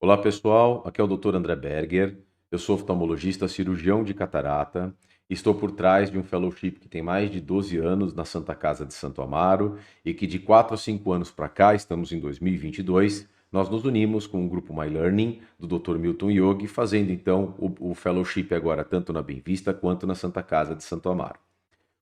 Olá pessoal, aqui é o Dr. André Berger, eu sou oftalmologista cirurgião de catarata, estou por trás de um fellowship que tem mais de 12 anos na Santa Casa de Santo Amaro e que de 4 a 5 anos para cá, estamos em 2022, nós nos unimos com o grupo My Learning do Dr. Milton Yogi, fazendo então o fellowship agora tanto na Bem Vista quanto na Santa Casa de Santo Amaro.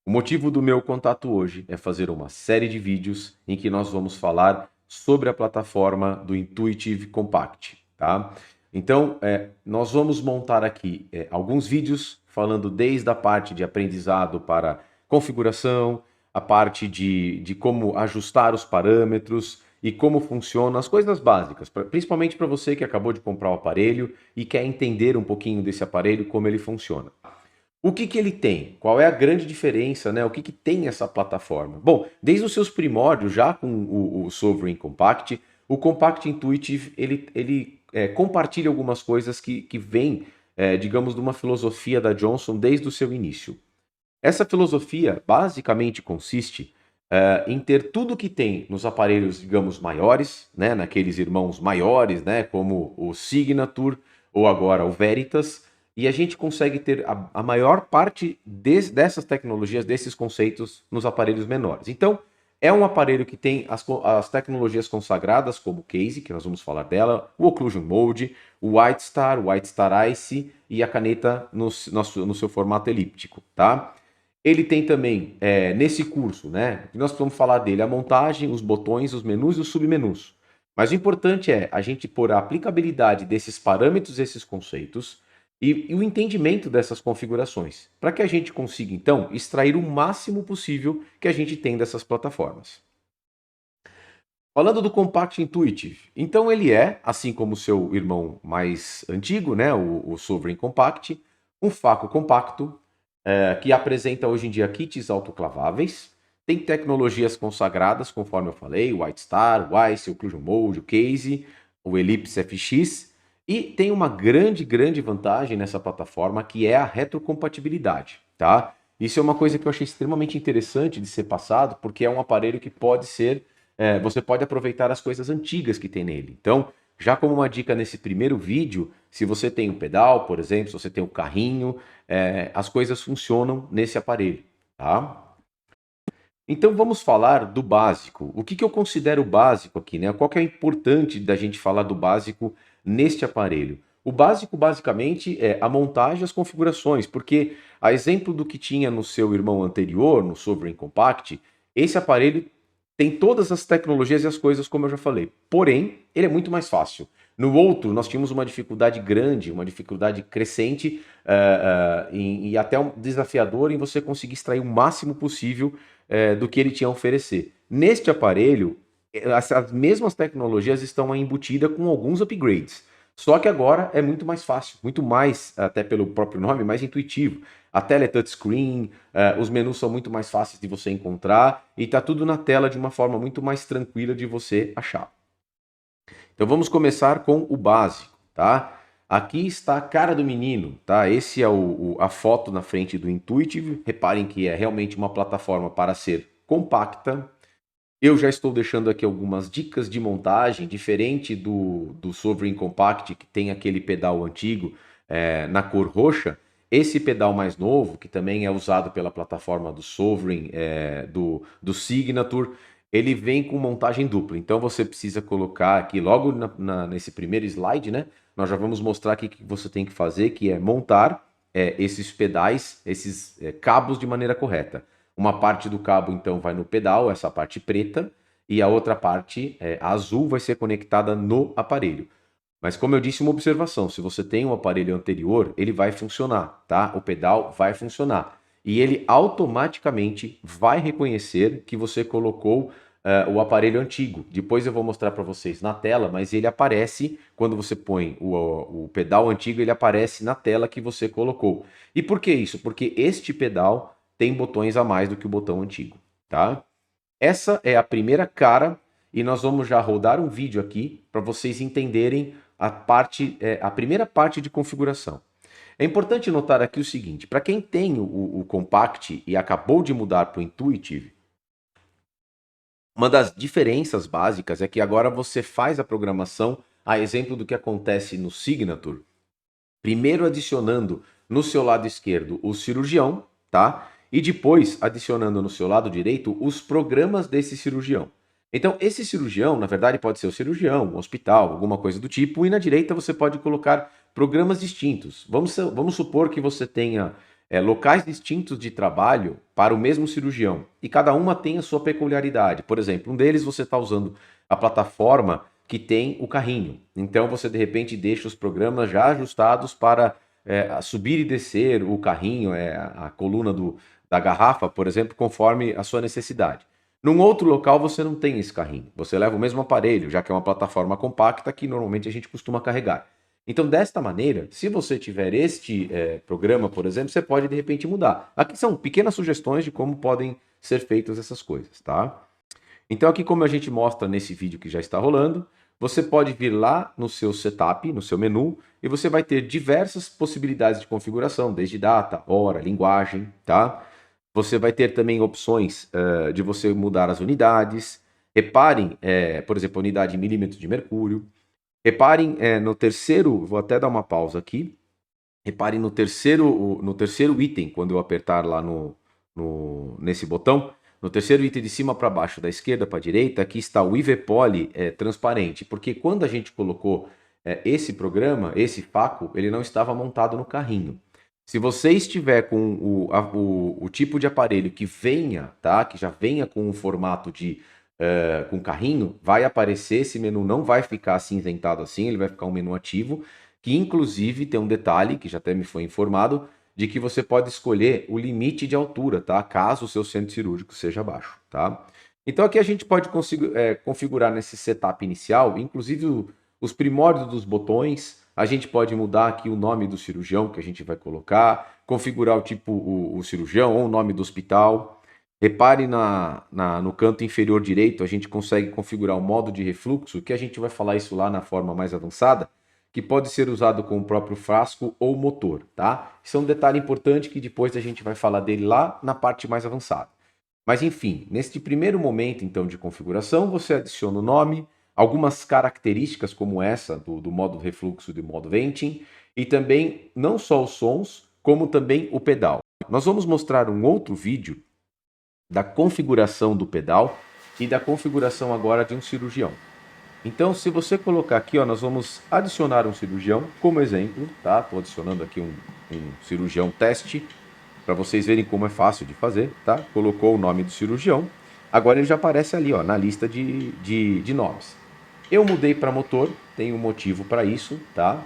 O motivo do meu contato hoje é fazer uma série de vídeos em que nós vamos falar sobre a plataforma do Intuitive Compact, tá? Então, nós vamos montar aqui alguns vídeos falando desde a parte de aprendizado para configuração, a parte de como ajustar os parâmetros e como funcionam as coisas básicas, principalmente para você que acabou de comprar o aparelho e quer entender um pouquinho desse aparelho, como ele funciona. O que que ele tem? Qual é a grande diferença, né? O que que tem essa plataforma? Bom, desde os seus primórdios, já com o Sovereign Compact, o Compact Intuitive, ele compartilha algumas coisas que vêm, digamos, de uma filosofia da Johnson desde o seu início. Essa filosofia basicamente consiste em ter tudo que tem nos aparelhos, digamos, maiores, né, naqueles irmãos maiores, né, como o Signature ou agora o Veritas, e a gente consegue ter a maior parte dessas tecnologias, desses conceitos, nos aparelhos menores. Então, é um aparelho que tem as tecnologias consagradas, como o Case, que nós vamos falar dela, o Occlusion Mode, o White Star Ice e a caneta no seu formato elíptico, tá? Ele tem também, nesse curso, né, nós vamos falar dele, a montagem, os botões, os menus e os submenus. Mas o importante é a gente pôr a aplicabilidade desses parâmetros, esses conceitos e o entendimento dessas configurações, para que a gente consiga, então, extrair o máximo possível que a gente tem dessas plataformas. Falando do Compact Intuitive, então ele é, assim como o seu irmão mais antigo, né, o Sovereign Compact, um faco compacto, que apresenta hoje em dia kits autoclaváveis, tem tecnologias consagradas, conforme eu falei, o White Star, o Ice, o Occlusion Mode, o Case, o Ellipse FX, e tem uma grande vantagem nessa plataforma, que é a retrocompatibilidade, tá? Isso é uma coisa que eu achei extremamente interessante de ser passado, porque é um aparelho que pode ser, você pode aproveitar as coisas antigas que tem nele. Então, já como uma dica nesse primeiro vídeo, se você tem o pedal, por exemplo, se você tem o carrinho, as coisas funcionam nesse aparelho, tá? Então vamos falar do básico. O que que eu considero básico aqui, né? Qual que é o importante da gente falar do básico neste aparelho? O básico, basicamente, é a montagem e as configurações, porque, a exemplo do que tinha no seu irmão anterior, no Sovereign Compact, esse aparelho tem todas as tecnologias e as coisas, como eu já falei. Porém, ele é muito mais fácil. No outro, nós tínhamos uma dificuldade grande, uma dificuldade crescente e até desafiadora em você conseguir extrair o máximo possível do que ele tinha a oferecer. Neste aparelho, as mesmas tecnologias estão embutidas com alguns upgrades. Só que agora é muito mais fácil, muito mais, até pelo próprio nome, mais intuitivo. A tela é touchscreen, os menus são muito mais fáceis de você encontrar e está tudo na tela de uma forma muito mais tranquila de você achar. Então vamos começar com o básico, tá? Aqui está a cara do menino, tá? Esse é a foto na frente do Intuitive. Reparem que é realmente uma plataforma para ser compacta. Eu já estou deixando aqui algumas dicas de montagem, diferente do Sovereign Compact, que tem aquele pedal antigo na cor roxa. Esse pedal mais novo, que também é usado pela plataforma do Sovereign, do Signature, ele vem com montagem dupla. Então você precisa colocar aqui, logo nesse primeiro slide, né? Nós já vamos mostrar aqui o que você tem que fazer, que é montar esses pedais, esses cabos de maneira correta. Uma parte do cabo, então, vai no pedal, essa parte preta, e a outra parte, azul, vai ser conectada no aparelho. Mas como eu disse, uma observação, se você tem um aparelho anterior, ele vai funcionar, tá? O pedal vai funcionar. E ele automaticamente vai reconhecer que você colocou o aparelho antigo. Depois eu vou mostrar para vocês na tela, mas ele aparece, quando você põe o pedal antigo, ele aparece na tela que você colocou. E por que isso? Porque este pedal tem botões a mais do que o botão antigo, tá? Essa é a primeira cara e nós vamos já rodar um vídeo aqui para vocês entenderem a primeira parte de configuração. É importante notar aqui o seguinte, para quem tem o Compact e acabou de mudar para o Intuitive, uma das diferenças básicas é que agora você faz a programação a exemplo do que acontece no Signature, primeiro adicionando no seu lado esquerdo o cirurgião, tá? E depois adicionando no seu lado direito os programas desse cirurgião. Então, esse cirurgião, na verdade, pode ser o cirurgião, um hospital, alguma coisa do tipo, e na direita você pode colocar programas distintos. Vamos supor que você tenha locais distintos de trabalho para o mesmo cirurgião, e cada uma tem a sua peculiaridade. Por exemplo, um deles você está usando a plataforma que tem o carrinho. Então você de repente deixa os programas já ajustados para subir e descer o carrinho, a coluna da garrafa, por exemplo, conforme a sua necessidade. Num outro local você não tem esse carrinho. Você leva o mesmo aparelho, já que é uma plataforma compacta que normalmente a gente costuma carregar. Então, desta maneira, se você tiver este programa, por exemplo, você pode de repente mudar. Aqui são pequenas sugestões de como podem ser feitas essas coisas, tá? Então, aqui como a gente mostra nesse vídeo que já está rolando, você pode vir lá no seu setup, no seu menu, e você vai ter diversas possibilidades de configuração, desde data, hora, linguagem, tá? Você vai ter também opções de você mudar as unidades. Reparem, por exemplo, a unidade em milímetros de mercúrio. Reparem no terceiro, vou até dar uma pausa aqui. Reparem no terceiro item, quando eu apertar lá nesse botão. No terceiro item de cima para baixo, da esquerda para a direita, aqui está o IV-Poly transparente, porque quando a gente colocou esse programa, esse Faco, ele não estava montado no carrinho. Se você estiver com o tipo de aparelho que venha, tá? Que já venha com um formato com carrinho, vai aparecer, esse menu não vai ficar acinzentado assim, ele vai ficar um menu ativo, que inclusive tem um detalhe, que já até me foi informado, de que você pode escolher o limite de altura, tá? Caso o seu centro cirúrgico seja baixo, tá? Então aqui a gente pode configurar nesse setup inicial, inclusive os primórdios dos botões, a gente pode mudar aqui o nome do cirurgião que a gente vai colocar, configurar o tipo, o cirurgião ou o nome do hospital. Repare no canto inferior direito, a gente consegue configurar o modo de refluxo, que a gente vai falar isso lá na forma mais avançada, que pode ser usado com o próprio frasco ou motor, tá? Isso é um detalhe importante que depois a gente vai falar dele lá na parte mais avançada. Mas enfim, neste primeiro momento então de configuração, você adiciona o nome, algumas características como essa do modo refluxo e do modo venting, e também não só os sons, como também o pedal. Nós vamos mostrar um outro vídeo da configuração do pedal e da configuração agora de um cirurgião. Então, se você colocar aqui, ó, nós vamos adicionar um cirurgião como exemplo, tá? Estou adicionando aqui um cirurgião teste para vocês verem como é fácil de fazer, tá? Colocou o nome do cirurgião, agora ele já aparece ali, ó, na lista de nomes. Eu mudei para motor, tem um motivo para isso, tá?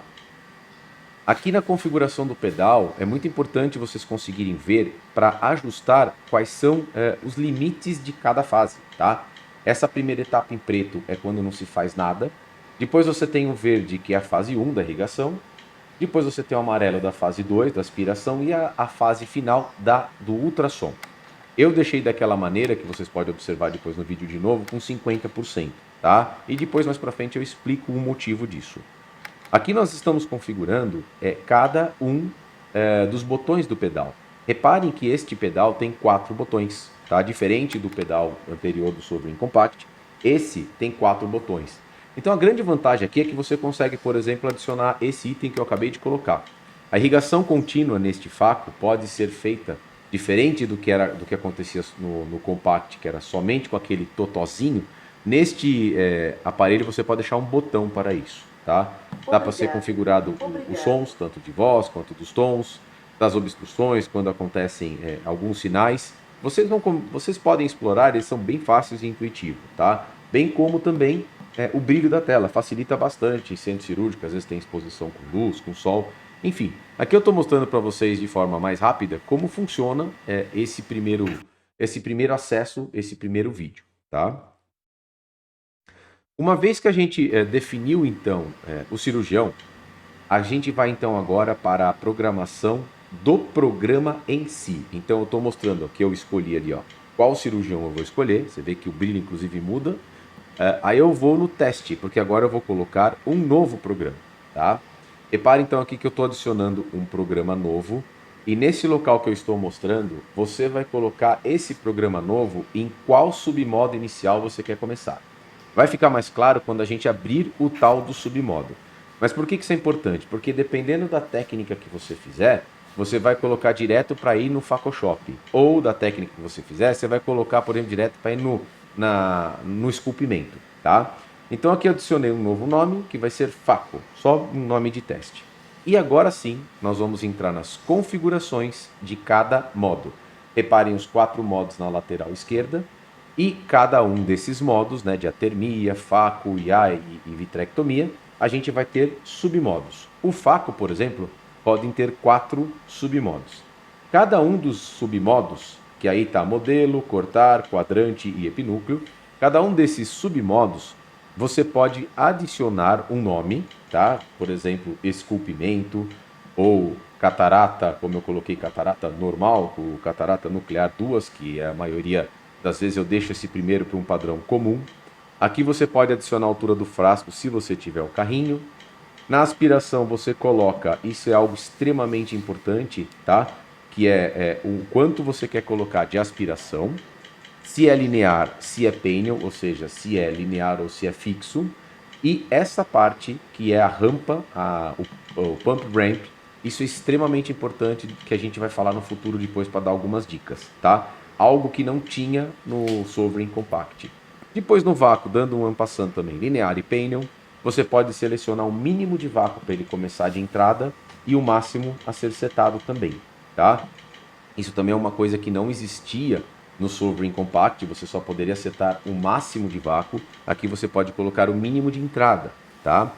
Aqui na configuração do pedal, é muito importante vocês conseguirem ver para ajustar quais são os limites de cada fase, tá? Essa primeira etapa em preto é quando não se faz nada. Depois você tem o verde, que é a fase 1 da irrigação. Depois você tem o amarelo da fase 2, da aspiração, e a fase final do ultrassom. Eu deixei daquela maneira, que vocês podem observar depois no vídeo de novo, com 50%, tá? E depois, mais para frente, eu explico o motivo disso. Aqui nós estamos configurando cada um dos botões do pedal. Reparem que este pedal tem 4 botões, tá? Diferente do pedal anterior do Sovereign Compact, esse tem 4 botões. Então a grande vantagem aqui é que você consegue, por exemplo, adicionar esse item que eu acabei de colocar. A irrigação contínua neste Faco pode ser feita diferente do que acontecia no Compact, que era somente com aquele totozinho. Neste aparelho você pode deixar um botão para isso, tá? Dá para ser configurado os sons, tanto de voz quanto dos tons, das obstruções, quando acontecem alguns sinais. Vocês podem explorar, eles são bem fáceis e intuitivos, tá? Bem como também o brilho da tela, facilita bastante em centro cirúrgico, às vezes tem exposição com luz, com sol, enfim. Aqui eu estou mostrando para vocês de forma mais rápida como funciona esse primeiro acesso, esse primeiro vídeo, tá? Uma vez que a gente definiu então o cirurgião, a gente vai então agora para a programação do programa em si. Então eu estou mostrando aqui, eu escolhi ali, ó, qual cirurgião eu vou escolher. Você vê que o brilho inclusive muda. Aí eu vou no teste, porque agora eu vou colocar um novo programa, tá? Repare então aqui que eu estou adicionando um programa novo. E nesse local que eu estou mostrando, você vai colocar esse programa novo em qual submodo inicial você quer começar. Vai ficar mais claro quando a gente abrir o tal do submodo. Mas por que isso é importante? Porque dependendo da técnica que você fizer, você vai colocar direto para ir no Photoshop. Ou da técnica que você fizer, você vai colocar, por exemplo, direto para ir no esculpimento, tá? Então aqui eu adicionei um novo nome, que vai ser Faco, só um nome de teste. E agora sim, nós vamos entrar nas configurações de cada modo. Reparem os 4 modos na lateral esquerda, e cada um desses modos, né, de atermia, faco, IA e vitrectomia, a gente vai ter submodos. O faco, por exemplo, podem ter 4 submodos. Cada um dos submodos, que aí está modelo, cortar, quadrante e epinúcleo, cada um desses submodos você pode adicionar um nome, tá? Por exemplo, esculpimento ou catarata, como eu coloquei catarata normal, o catarata nuclear 2, que é a maioria das vezes eu deixo esse primeiro para um padrão comum. Aqui você pode adicionar a altura do frasco se você tiver o carrinho. Na aspiração você coloca, isso é algo extremamente importante, tá? Que é o quanto você quer colocar de aspiração. Se é linear, se é pênel, ou seja, se é linear ou se é fixo. E essa parte, que é a rampa, o pump ramp, isso é extremamente importante, que a gente vai falar no futuro depois para dar algumas dicas, tá? Algo que não tinha no Sovereign Compact. Depois no vácuo, dando um ampassando também, linear e pênel, você pode selecionar o mínimo de vácuo para ele começar de entrada e o máximo a ser setado também, tá? Isso também é uma coisa que não existia no Sovereign Compact, você só poderia setar o máximo de vácuo. Aqui você pode colocar o mínimo de entrada, tá?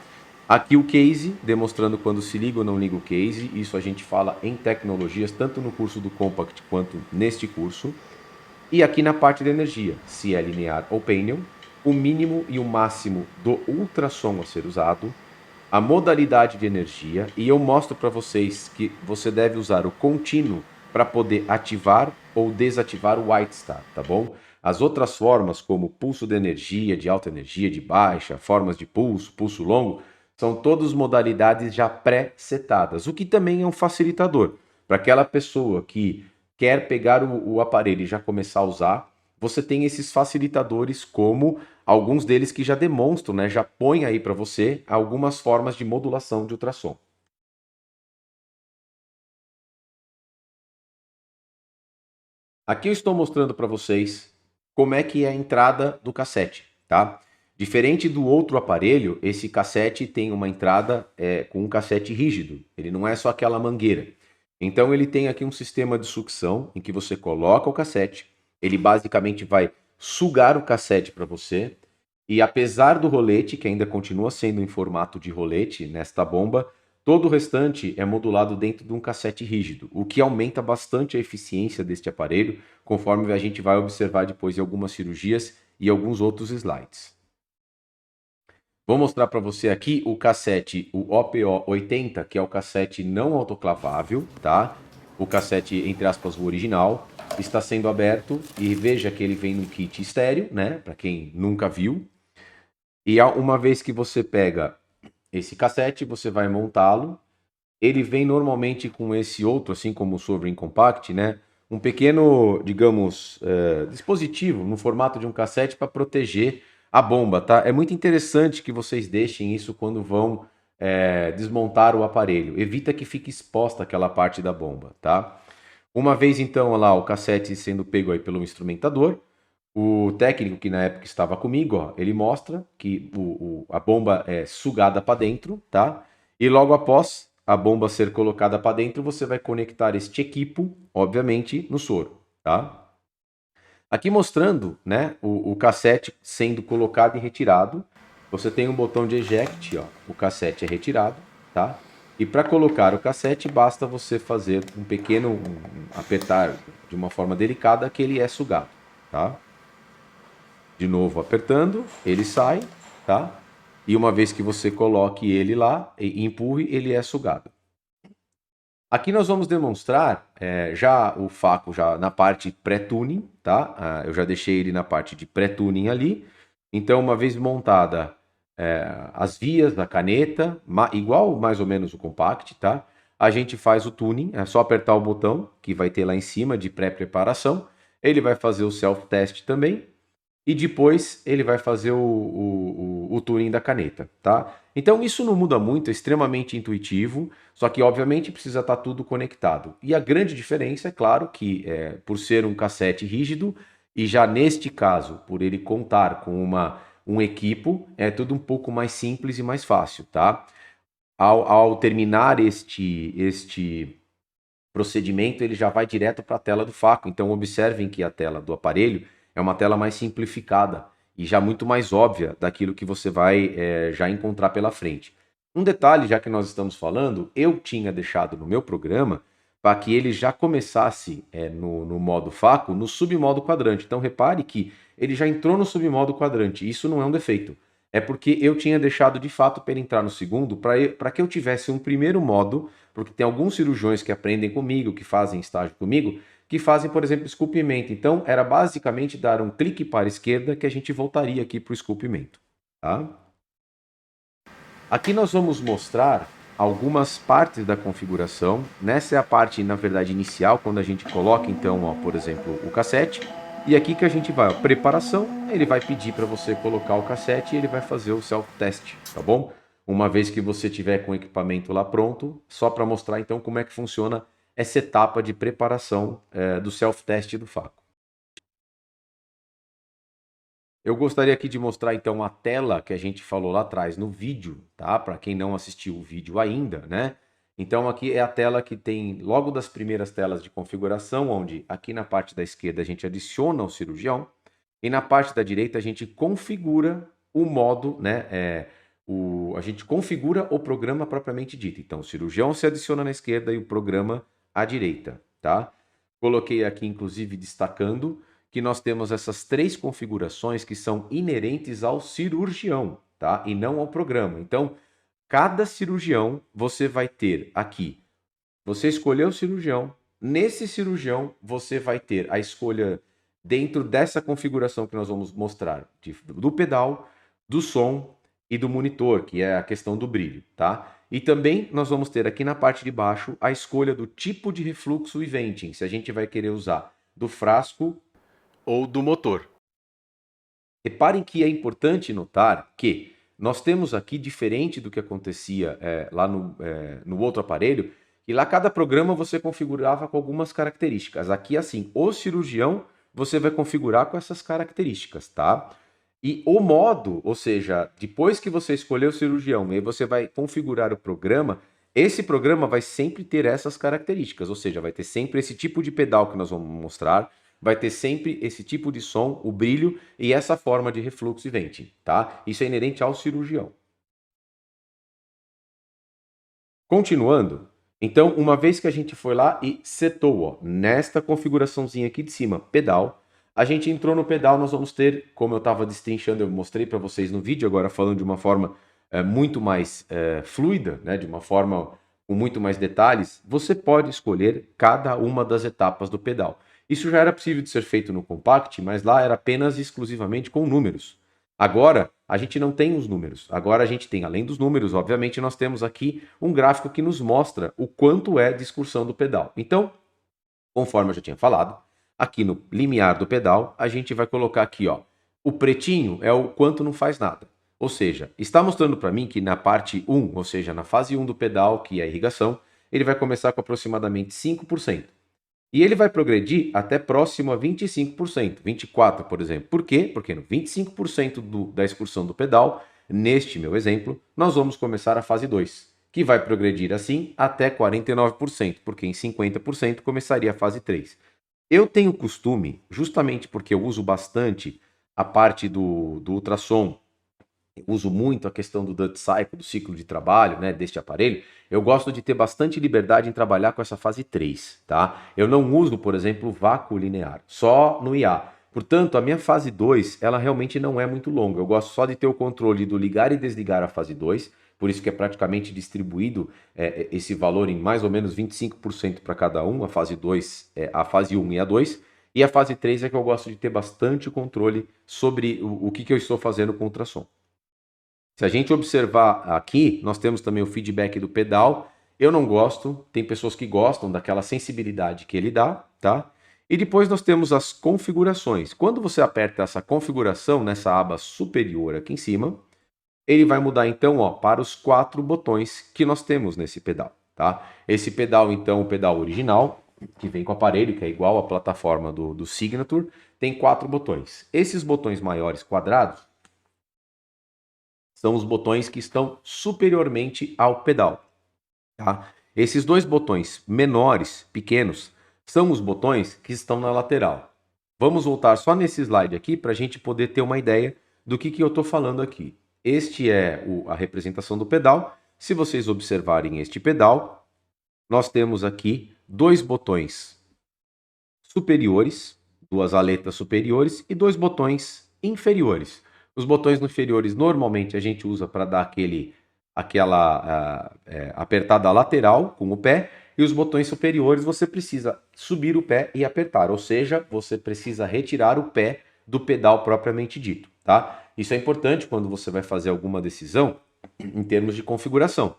Aqui o case, demonstrando quando se liga ou não liga o case. Isso a gente fala em tecnologias, tanto no curso do Compact quanto neste curso. E aqui na parte de energia, se é linear ou pênel, o mínimo e o máximo do ultrassom a ser usado, a modalidade de energia, e eu mostro para vocês que você deve usar o contínuo para poder ativar ou desativar o White Star, tá bom? As outras formas, como pulso de energia, de alta energia, de baixa, formas de pulso, pulso longo, são todas modalidades já pré-setadas, o que também é um facilitador. Para aquela pessoa que quer pegar o aparelho e já começar a usar, você tem esses facilitadores, como alguns deles que já demonstram, né, já põem aí para você algumas formas de modulação de ultrassom. Aqui eu estou mostrando para vocês como é que é a entrada do cassete, tá? Diferente do outro aparelho, esse cassete tem uma entrada com um cassete rígido. Ele não é só aquela mangueira. Então ele tem aqui um sistema de sucção em que você coloca o cassete, ele basicamente vai sugar o cassete para você. E apesar do rolete, que ainda continua sendo em formato de rolete nesta bomba, todo o restante é modulado dentro de um cassete rígido, o que aumenta bastante a eficiência deste aparelho, conforme a gente vai observar depois em algumas cirurgias e alguns outros slides. Vou mostrar para você aqui o cassete, o OPO 80, que é o cassete não autoclavável, tá? O cassete, entre aspas, o original, está sendo aberto e veja que ele vem num kit estéreo, né? Para quem nunca viu. E uma vez que você pega esse cassete, você vai montá-lo. Ele vem normalmente com esse outro, assim como o Sovereign Compact, né? Um pequeno, digamos, dispositivo no formato de um cassete para proteger a bomba, tá? É muito interessante que vocês deixem isso quando vão desmontar o aparelho. Evita que fique exposta aquela parte da bomba, tá? Uma vez então lá o cassete sendo pego aí pelo instrumentador, o técnico que na época estava comigo, ó, ele mostra que a bomba é sugada para dentro, tá? E logo após a bomba ser colocada para dentro, você vai conectar este equipo, obviamente, no soro, tá? Aqui mostrando, né, o cassete sendo colocado e retirado. Você tem um botão de eject, ó, o cassete é retirado, tá? E para colocar o cassete, basta você fazer um pequeno apertar de uma forma delicada que ele é sugado, tá? De novo apertando, ele sai, tá? E uma vez que você coloque ele lá e empurre, ele é sugado. Aqui nós vamos demonstrar já o Faco já na parte pré-tuning, tá? Eu já deixei ele na parte de pré-tuning ali. Então, uma vez montada as vias da caneta, igual mais ou menos o Compact, tá? A gente faz o tuning, é só apertar o botão que vai ter lá em cima de pré-preparação. Ele vai fazer o self-test também. e depois ele vai fazer o tuning da caneta, tá? Então isso não muda muito, é extremamente intuitivo, só que obviamente precisa estar tudo conectado. E a grande diferença é claro que por ser um cassete rígido, e já neste caso, por ele contar com um equipo, é tudo um pouco mais simples e mais fácil, tá? Ao terminar este procedimento, ele já vai direto para a tela do Faco. Então, observem que a tela do aparelho é uma tela mais simplificada e já muito mais óbvia daquilo que você vai já encontrar pela frente. Um detalhe, já que nós estamos falando, eu tinha deixado no meu programa para que ele já começasse no modo Faco, no submodo quadrante. Então, repare que ele já entrou no submodo quadrante. Isso não é um defeito. É porque eu tinha deixado de fato para ele entrar no segundo, para que eu tivesse um primeiro modo, porque tem alguns cirurgiões que aprendem comigo, que fazem estágio comigo, que fazem, por exemplo, esculpimento. Então, era basicamente dar um clique para a esquerda que a gente voltaria aqui para o esculpimento. Tá? Aqui nós vamos mostrar algumas partes da configuração. Nessa é a parte, na verdade, inicial, quando a gente coloca, então, ó, por exemplo, o cassete. E aqui que a gente vai, ó, preparação, ele vai pedir para você colocar o cassete e ele vai fazer o self-test, tá bom? Uma vez que você tiver com o equipamento lá pronto, só para mostrar então como é que funciona essa etapa de preparação do self-test do Faco. Eu gostaria aqui de mostrar então a tela que a gente falou lá atrás no vídeo, tá? Para quem não assistiu o vídeo ainda, né? Então aqui é a tela que tem logo das primeiras telas de configuração, onde aqui na parte da esquerda a gente adiciona o cirurgião e na parte da direita a gente configura o modo, né? A gente configura o programa propriamente dito. Então o cirurgião se adiciona na esquerda e o programa à direita, tá? Coloquei aqui inclusive destacando que nós temos essas três configurações que são inerentes ao cirurgião, tá? E não ao programa. Então, cada cirurgião você vai ter aqui. Você escolheu o cirurgião. Nesse cirurgião, você vai ter a escolha dentro dessa configuração que nós vamos mostrar do pedal, do som e do monitor, que é a questão do brilho, tá? E também nós vamos ter aqui na parte de baixo a escolha do tipo de refluxo e venting, se a gente vai querer usar do frasco ou do motor. Reparem que é importante notar que nós temos aqui, diferente do que acontecia lá no outro aparelho, que lá cada programa você configurava com algumas características. Aqui, assim, o cirurgião você vai configurar com essas características, tá? E o modo, ou seja, depois que você escolher o cirurgião e aí você vai configurar o programa, esse programa vai sempre ter essas características, ou seja, vai ter sempre esse tipo de pedal que nós vamos mostrar, vai ter sempre esse tipo de som, o brilho e essa forma de refluxo e venting, tá? Isso é inerente ao cirurgião. Continuando, então, uma vez que a gente foi lá e setou, ó, nesta configuraçãozinha aqui de cima, pedal, a gente entrou no pedal, nós vamos ter, como eu estava destrinchando, eu mostrei para vocês no vídeo, agora falando de uma forma muito mais fluida, né, de uma forma com muito mais detalhes, você pode escolher cada uma das etapas do pedal. Isso já era possível de ser feito no Compact, mas lá era apenas e exclusivamente com números. Agora, a gente não tem os números. Agora a gente tem, além dos números, obviamente, nós temos aqui um gráfico que nos mostra o quanto é de excursão do pedal. Então, conforme eu já tinha falado, aqui no limiar do pedal, a gente vai colocar aqui, ó, o pretinho é o quanto não faz nada. Ou seja, está mostrando para mim que na parte 1, ou seja, na fase 1 do pedal, que é a irrigação, ele vai começar com aproximadamente 5%. E ele vai progredir até próximo a 25%, 24%, por exemplo. Por quê? Porque no 25% da excursão do pedal, neste meu exemplo, nós vamos começar a fase 2, que vai progredir assim até 49%, porque em 50% começaria a fase 3. Eu tenho costume, justamente porque eu uso bastante a parte do ultrassom, uso muito a questão do Dutt Cycle, do ciclo de trabalho, né, deste aparelho, eu gosto de ter bastante liberdade em trabalhar com essa fase 3, tá? Eu não uso, por exemplo, vácuo linear, só no IA. Portanto, a minha fase 2, ela realmente não é muito longa. Eu gosto só de ter o controle do ligar e desligar a fase 2, por isso que é praticamente distribuído esse valor em mais ou menos 25% para cada um, a fase 2, a fase 1 e a 2. E a fase 3 é que eu gosto de ter bastante controle sobre o que eu estou fazendo com o ultrassom. Se a gente observar aqui, nós temos também o feedback do pedal. Eu não gosto, tem pessoas que gostam daquela sensibilidade que ele dá, tá? E depois nós temos as configurações. Quando você aperta essa configuração nessa aba superior aqui em cima, ele vai mudar então, ó, para os 4 botões que nós temos nesse pedal, tá? Esse pedal então, o pedal original, que vem com o aparelho, que é igual à plataforma do Signature, tem 4 botões. Esses botões maiores quadrados são os botões que estão superiormente ao pedal, tá? Esses 2 botões menores, pequenos, são os botões que estão na lateral. Vamos voltar só nesse slide aqui para a gente poder ter uma ideia do que eu estou falando aqui. Este é a representação do pedal. Se vocês observarem este pedal, nós temos aqui 2 botões superiores, 2 aletas superiores e 2 botões inferiores. Os botões inferiores normalmente a gente usa para dar aquela apertada lateral com o pé, e os botões superiores você precisa subir o pé e apertar, ou seja, você precisa retirar o pé do pedal propriamente dito, tá? Isso é importante quando você vai fazer alguma decisão em termos de configuração.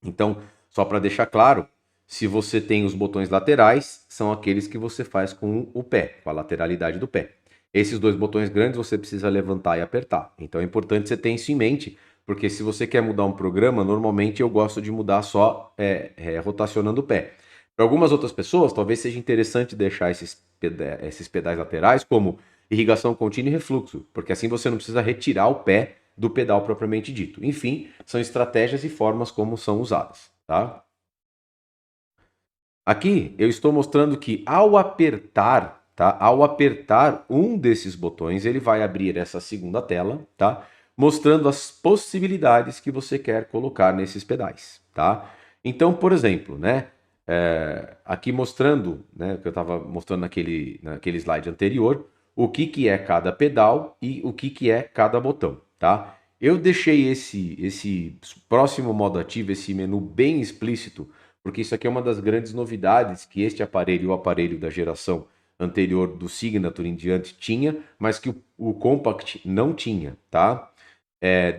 Então, só para deixar claro, se você tem os botões laterais, são aqueles que você faz com o pé, com a lateralidade do pé. Esses 2 botões grandes você precisa levantar e apertar. Então é importante você ter isso em mente, porque se você quer mudar um programa, normalmente eu gosto de mudar só rotacionando o pé. Para algumas outras pessoas, talvez seja interessante deixar esses pedais laterais como irrigação contínua e refluxo, porque assim você não precisa retirar o pé do pedal propriamente dito. Enfim, são estratégias e formas como são usadas, tá? Aqui eu estou mostrando que ao apertar, tá? Ao apertar um desses botões, ele vai abrir essa segunda tela, tá? Mostrando as possibilidades que você quer colocar nesses pedais, tá? Então, por exemplo, né? Aqui mostrando, né? Que eu estava mostrando naquele slide anterior, o que é cada pedal e o que é cada botão, tá? Eu deixei esse próximo modo ativo, esse menu bem explícito, porque isso aqui é uma das grandes novidades que este aparelho, o aparelho da geração anterior do Signature em diante tinha, mas que o Compact não tinha, tá?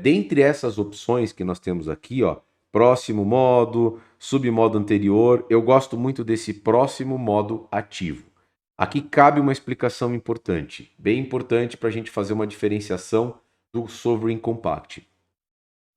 Dentre essas opções que nós temos aqui, ó, próximo modo, submodo anterior, eu gosto muito desse próximo modo ativo. Aqui cabe uma explicação importante, bem importante para a gente fazer uma diferenciação do Sovereign Compact.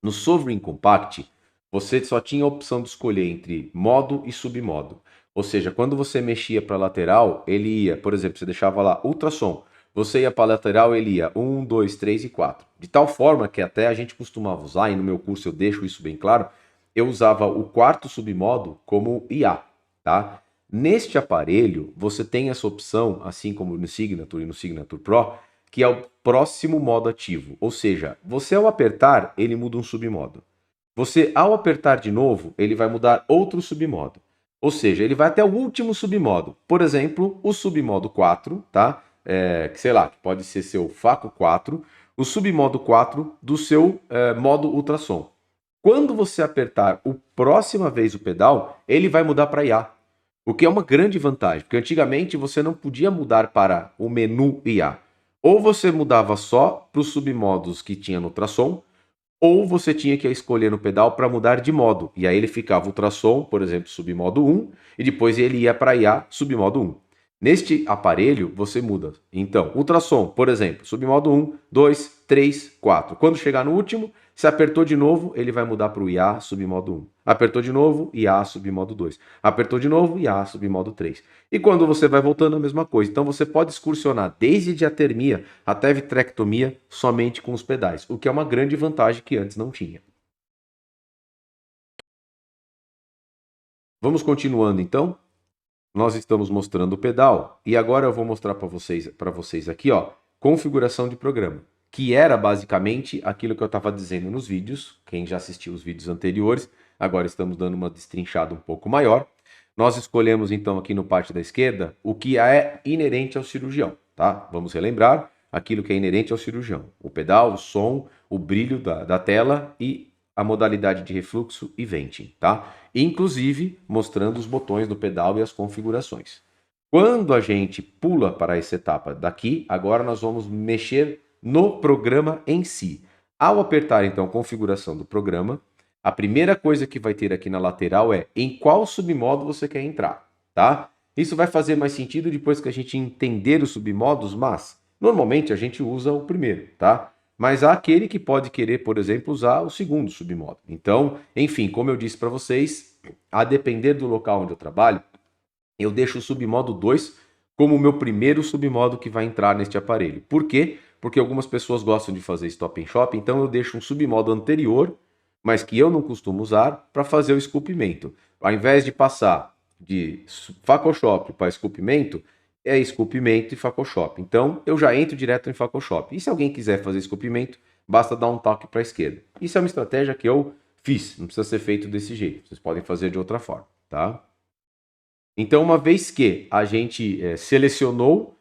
No Sovereign Compact, você só tinha a opção de escolher entre modo e submodo. Ou seja, quando você mexia para a lateral, ele ia, por exemplo, você deixava lá ultrassom. Você ia para a lateral, ele ia 1, 2, 3 e 4. De tal forma que até a gente costumava usar, e no meu curso eu deixo isso bem claro, eu usava o 4º submodo como IA, tá? Neste aparelho, você tem essa opção, assim como no Signature e no Signature Pro, que é o próximo modo ativo. Ou seja, você ao apertar, ele muda um submodo. Você ao apertar de novo, ele vai mudar outro submodo. Ou seja, ele vai até o último submodo. Por exemplo, o submodo 4, tá? Que sei lá, pode ser seu Faco 4, o submodo 4 do seu modo ultrassom. Quando você apertar a próxima vez o pedal, ele vai mudar para IA. O que é uma grande vantagem, porque antigamente você não podia mudar para o menu IA. Ou você mudava só para os submodos que tinha no ultrassom, ou você tinha que escolher no pedal para mudar de modo. E aí ele ficava ultrassom, por exemplo, submodo 1, e depois ele ia para IA, submodo 1. Neste aparelho, você muda. Então, ultrassom, por exemplo, submodo 1, 2, 3, 4. Quando chegar no último, se apertou de novo, ele vai mudar para o IA, submodo 1. Apertou de novo, IA, submodo 2. Apertou de novo, IA, submodo 3. E quando você vai voltando, a mesma coisa. Então, você pode excursionar desde diatermia até vitrectomia somente com os pedais, o que é uma grande vantagem que antes não tinha. Vamos continuando, então? Nós estamos mostrando o pedal e agora eu vou mostrar para vocês aqui, ó, configuração de programa, que era basicamente aquilo que eu estava dizendo nos vídeos. Quem já assistiu os vídeos anteriores, agora estamos dando uma destrinchada um pouco maior. Nós escolhemos então aqui no parte da esquerda o que é inerente ao cirurgião, tá? Vamos relembrar aquilo que é inerente ao cirurgião: o pedal, o som, o brilho da tela e a modalidade de refluxo e venting, tá? Inclusive mostrando os botões do pedal e as configurações. Quando a gente pula para essa etapa daqui, agora nós vamos mexer no programa em si. Ao apertar então configuração do programa, a primeira coisa que vai ter aqui na lateral é em qual submodo você quer entrar, tá? Isso vai fazer mais sentido depois que a gente entender os submodos, mas normalmente a gente usa o primeiro, tá? Mas há aquele que pode querer, por exemplo, usar o segundo submodo. Então, enfim, como eu disse para vocês, a depender do local onde eu trabalho, eu deixo o submodo 2 como o meu primeiro submodo que vai entrar neste aparelho. Por quê? Porque algumas pessoas gostam de fazer stop and shop, então eu deixo um submodo anterior, mas que eu não costumo usar, para fazer o esculpimento. Ao invés de passar de Photoshop para esculpimento, é esculpimento e Photoshop. Então eu já entro direto em Photoshop. E se alguém quiser fazer esculpimento, basta dar um toque para a esquerda. Isso é uma estratégia que eu fiz, não precisa ser feito desse jeito. Vocês podem fazer de outra forma, tá? Então, uma vez que a gente selecionou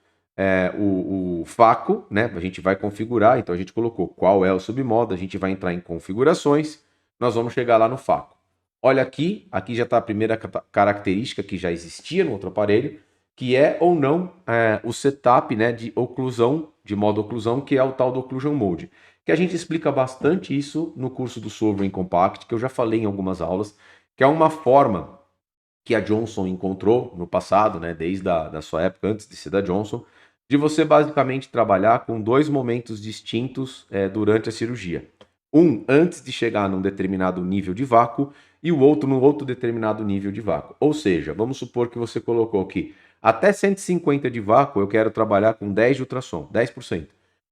o Faco, né, a gente vai configurar, então a gente colocou qual é o submodo, a gente vai entrar em configurações, nós vamos chegar lá no Faco. Olha aqui, aqui já está a primeira característica que já existia no outro aparelho, que é ou não o setup, né, de oclusão, de modo oclusão, que é o tal do Occlusion Mode, que a gente explica bastante isso no curso do Sovereign Compact, que eu já falei em algumas aulas, que é uma forma que a Johnson encontrou no passado, né, desde da sua época, antes de ser da Johnson, de você basicamente trabalhar com dois momentos distintos durante a cirurgia. Um antes de chegar num determinado nível de vácuo e o outro num outro determinado nível de vácuo. Ou seja, vamos supor que você colocou que até 150 de vácuo eu quero trabalhar com 10 de ultrassom, 10%.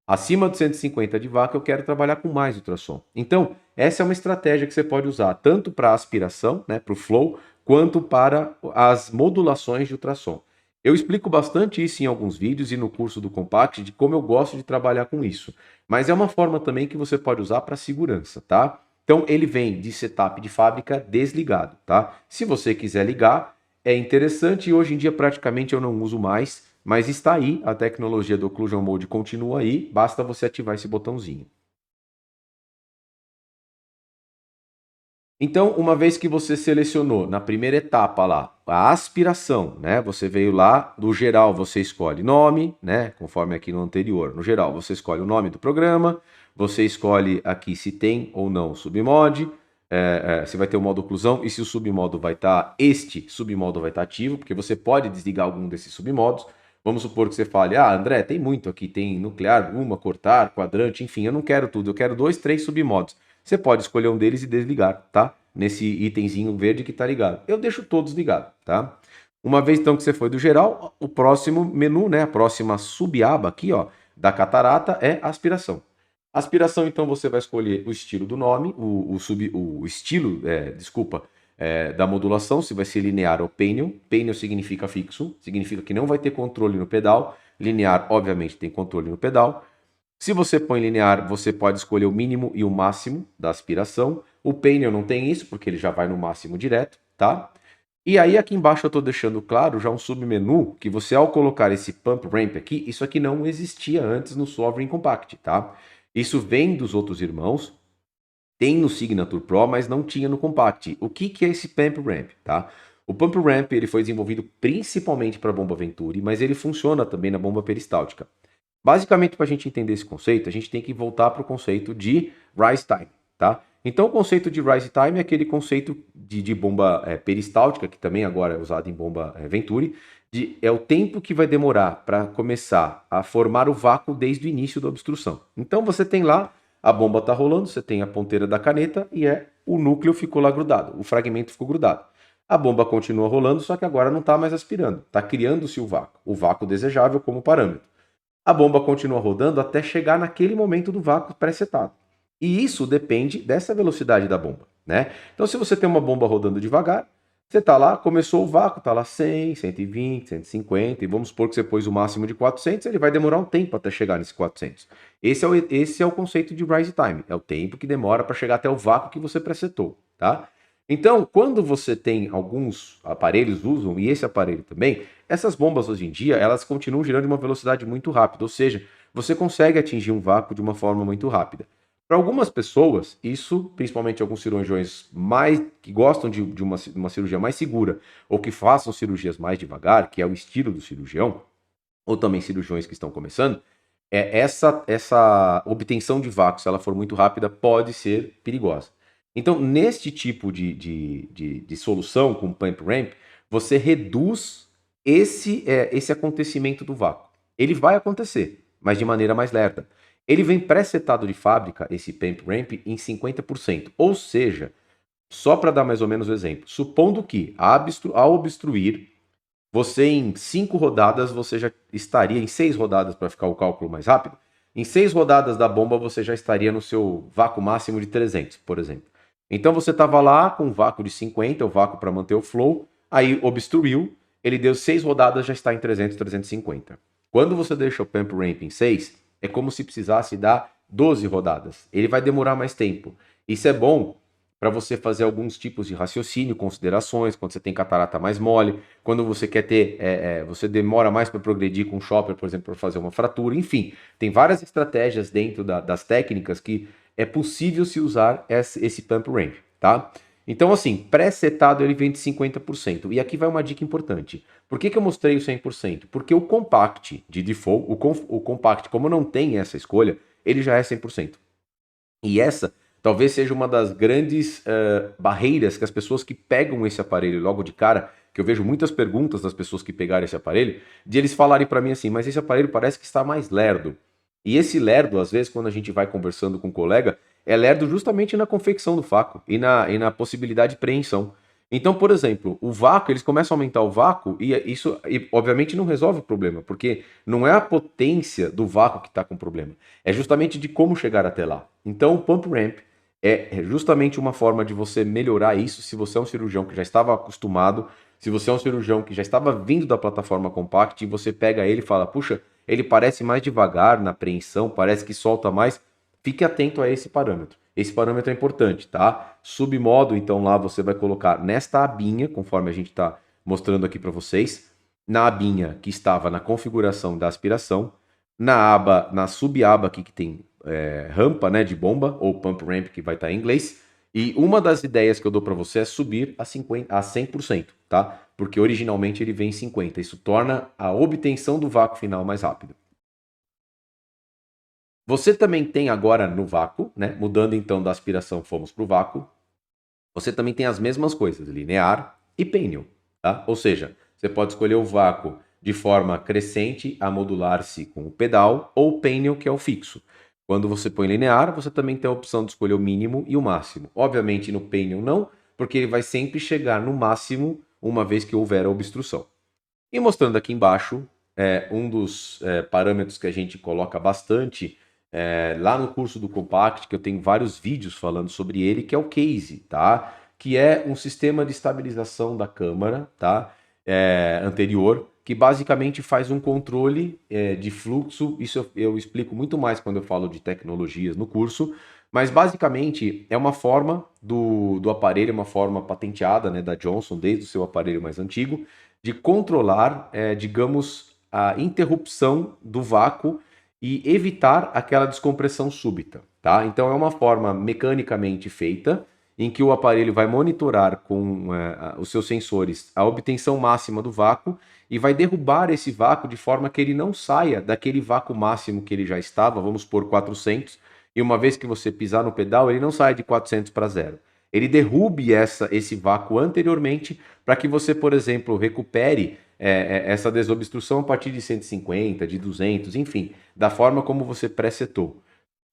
Acima de 150 de vácuo eu quero trabalhar com mais ultrassom. Então, essa é uma estratégia que você pode usar tanto para aspiração, né, para o flow, quanto para as modulações de ultrassom. Eu explico bastante isso em alguns vídeos e no curso do Compact de como eu gosto de trabalhar com isso. Mas é uma forma também que você pode usar para segurança, tá? Então ele vem de setup de fábrica desligado, tá? Se você quiser ligar, é interessante e hoje em dia praticamente eu não uso mais, mas está aí, a tecnologia do Occlusion Mode continua aí, basta você ativar esse botãozinho. Então, uma vez que você selecionou na primeira etapa lá a aspiração, né? Você veio lá do geral, você escolhe nome, né? Conforme aqui no anterior. No geral, você escolhe o nome do programa, você escolhe aqui se tem ou não submod, se vai ter o modo oclusão e se o submodo vai estar, este submodo vai estar ativo, porque você pode desligar algum desses submodos. Vamos supor que você fale, ah, André, tem muito aqui, tem nuclear, uma, cortar, quadrante, enfim, eu não quero tudo, eu quero 2, 3 submodos. Você pode escolher um deles e desligar, tá? Nesse itemzinho verde que está ligado. Eu deixo todos ligados, tá? Uma vez então que você foi do geral, o próximo menu, né? A próxima subaba aqui, ó, da catarata é aspiração. Aspiração, então, você vai escolher o estilo do nome, o estilo, da modulação, se vai ser linear ou pênio. Pênio significa fixo, significa que não vai ter controle no pedal. Linear, obviamente, tem controle no pedal. Se você põe linear, você pode escolher o mínimo e o máximo da aspiração. O Painter não tem isso, porque ele já vai no máximo direto, tá? E aí aqui embaixo eu estou deixando claro já um submenu que você ao colocar esse Pump Ramp aqui, isso aqui não existia antes no Sovereign Compact, tá? Isso vem dos outros irmãos, tem no Signature Pro, mas não tinha no Compact. O que é esse Pump Ramp, tá? O Pump Ramp ele foi desenvolvido principalmente para a bomba Venturi, mas ele funciona também na bomba peristáltica. Basicamente, para a gente entender esse conceito, a gente tem que voltar para o conceito de rise time, tá? Então, o conceito de rise time é aquele conceito de bomba peristáltica, que também agora é usado em bomba Venturi, é o tempo que vai demorar para começar a formar o vácuo desde o início da obstrução. Então, você tem lá, a bomba está rolando, você tem a ponteira da caneta e o núcleo ficou lá grudado, o fragmento ficou grudado. A bomba continua rolando, só que agora não está mais aspirando, está criando-se o vácuo desejável como parâmetro. A bomba continua rodando até chegar naquele momento do vácuo pré-setado. E isso depende dessa velocidade da bomba, né? Então, se você tem uma bomba rodando devagar, você está lá, começou o vácuo, está lá 100, 120, 150, e vamos supor que você pôs o máximo de 400, ele vai demorar um tempo até chegar nesse 400. Esse é o conceito de rise time, é o tempo que demora para chegar até o vácuo que você presetou, tá? Então, quando você tem alguns aparelhos usam, e esse aparelho também, essas bombas hoje em dia, elas continuam girando de uma velocidade muito rápida, ou seja, você consegue atingir um vácuo de uma forma muito rápida. Para algumas pessoas, isso, principalmente alguns cirurgiões mais que gostam de uma cirurgia mais segura ou que façam cirurgias mais devagar, que é o estilo do cirurgião, ou também cirurgiões que estão começando, essa obtenção de vácuo, se ela for muito rápida, pode ser perigosa. Então, neste tipo de solução com Pump Ramp, você reduz esse acontecimento do vácuo. Ele vai acontecer, mas de maneira mais lerda. Ele vem pré-setado de fábrica, esse pump ramp, em 50%. Ou seja, só para dar mais ou menos o exemplo, supondo que ao obstruir, você em 5 rodadas, você já estaria, em 6 rodadas para ficar o cálculo mais rápido, em 6 rodadas da bomba você já estaria no seu vácuo máximo de 300, por exemplo. Então você estava lá com um vácuo de 50, o vácuo para manter o flow, aí obstruiu, ele deu 6 rodadas, já está em 300, 350. Quando você deixa o pump ramp em 6, é como se precisasse dar 12 rodadas. Ele vai demorar mais tempo. Isso é bom para você fazer alguns tipos de raciocínio, considerações, quando você tem catarata mais mole, quando você quer ter, você demora mais para progredir com um shopper, por exemplo, para fazer uma fratura, enfim, tem várias estratégias dentro das técnicas que é possível se usar esse pump ramp, tá? Então, assim, pré-setado ele vem de 50%. E aqui vai uma dica importante. Por que eu mostrei o 100%? Porque o compact de default, o compact, como não tem essa escolha, ele já é 100%. E essa talvez seja uma das grandes barreiras que as pessoas que pegam esse aparelho logo de cara, que eu vejo muitas perguntas das pessoas que pegaram esse aparelho, de eles falarem para mim assim, mas esse aparelho parece que está mais lerdo. E esse lerdo, às vezes, quando a gente vai conversando com um colega, é lerdo justamente na confecção do vácuo e na possibilidade de preensão. Então, por exemplo, o vácuo, eles começam a aumentar o vácuo e isso, obviamente, não resolve o problema, porque não é a potência do vácuo que está com o problema, é justamente de como chegar até lá. Então, o pump ramp é justamente uma forma de você melhorar isso se você é um cirurgião que já estava acostumado, se você é um cirurgião que já estava vindo da plataforma compact e você pega ele e fala, puxa, ele parece mais devagar na apreensão, parece que solta mais, fique atento a esse parâmetro. Esse parâmetro é importante, tá? Submodo, então lá você vai colocar nesta abinha, conforme a gente está mostrando aqui para vocês, na abinha que estava na configuração da aspiração, na sub-aba aqui que tem rampa, né, de bomba, ou pump ramp, que vai estar em inglês. E uma das ideias que eu dou para você é subir a 100%, tá? Porque originalmente ele vem em 50%. Isso torna a obtenção do vácuo final mais rápido. Você também tem agora no vácuo, né? Mudando então da aspiração, fomos para o vácuo. Você também tem as mesmas coisas, linear e pênio, tá? Ou seja, você pode escolher o vácuo de forma crescente a modular-se com o pedal ou pênio, que é o fixo. Quando você põe linear, você também tem a opção de escolher o mínimo e o máximo. Obviamente no pênio não, porque ele vai sempre chegar no máximo uma vez que houver a obstrução. E mostrando aqui embaixo, um dos parâmetros que a gente coloca bastante lá no curso do Compact, que eu tenho vários vídeos falando sobre ele, que é o case, tá? Que é um sistema de estabilização da câmara, tá? Anterior, que basicamente faz um controle de fluxo. Isso eu explico muito mais quando eu falo de tecnologias no curso, mas basicamente é uma forma do aparelho, uma forma patenteada, né, da Johnson, desde o seu aparelho mais antigo, de controlar, digamos, a interrupção do vácuo e evitar aquela descompressão súbita, tá? Então é uma forma mecanicamente feita em que o aparelho vai monitorar com os seus sensores a obtenção máxima do vácuo e vai derrubar esse vácuo de forma que ele não saia daquele vácuo máximo que ele já estava, vamos por 400, e uma vez que você pisar no pedal, ele não sai de 400 para zero. Ele derrube esse vácuo anteriormente para que você, por exemplo, recupere essa desobstrução a partir de 150, de 200, enfim, da forma como você presetou.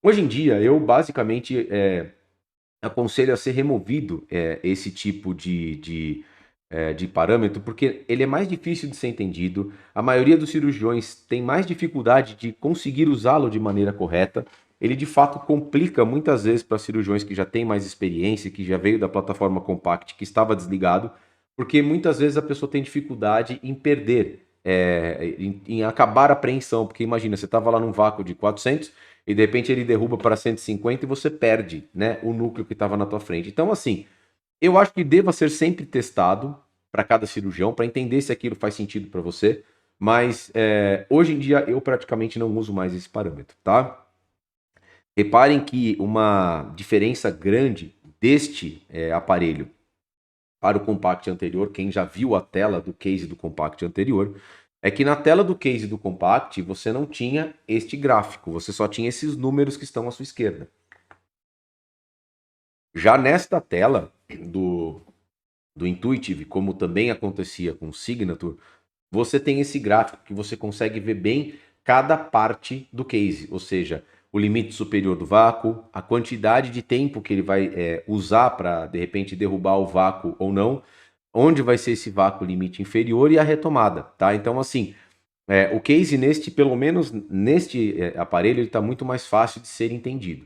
Hoje em dia, eu basicamente aconselho a ser removido esse tipo de parâmetro, porque ele é mais difícil de ser entendido. A maioria dos cirurgiões tem mais dificuldade de conseguir usá-lo de maneira correta. Ele de fato complica muitas vezes para cirurgiões que já têm mais experiência, que já veio da plataforma compact, que estava desligado, porque muitas vezes a pessoa tem dificuldade em perder, em acabar a apreensão, porque imagina, você estava lá num vácuo de 400 e de repente ele derruba para 150 e você perde, né, o núcleo que estava na tua frente. Então, assim, eu acho que deva ser sempre testado para cada cirurgião, para entender se aquilo faz sentido para você, mas hoje em dia eu praticamente não uso mais esse parâmetro, tá? Reparem que uma diferença grande deste aparelho para o compact anterior, quem já viu a tela do case do compact anterior, é que na tela do case do compact você não tinha este gráfico, você só tinha esses números que estão à sua esquerda. Já nesta tela do Intuitive, como também acontecia com o Signature, você tem esse gráfico que você consegue ver bem cada parte do case, ou seja, o limite superior do vácuo, a quantidade de tempo que ele vai usar para, de repente, derrubar o vácuo ou não, onde vai ser esse vácuo limite inferior e a retomada, tá? Então, assim, o case pelo menos neste aparelho, ele está muito mais fácil de ser entendido.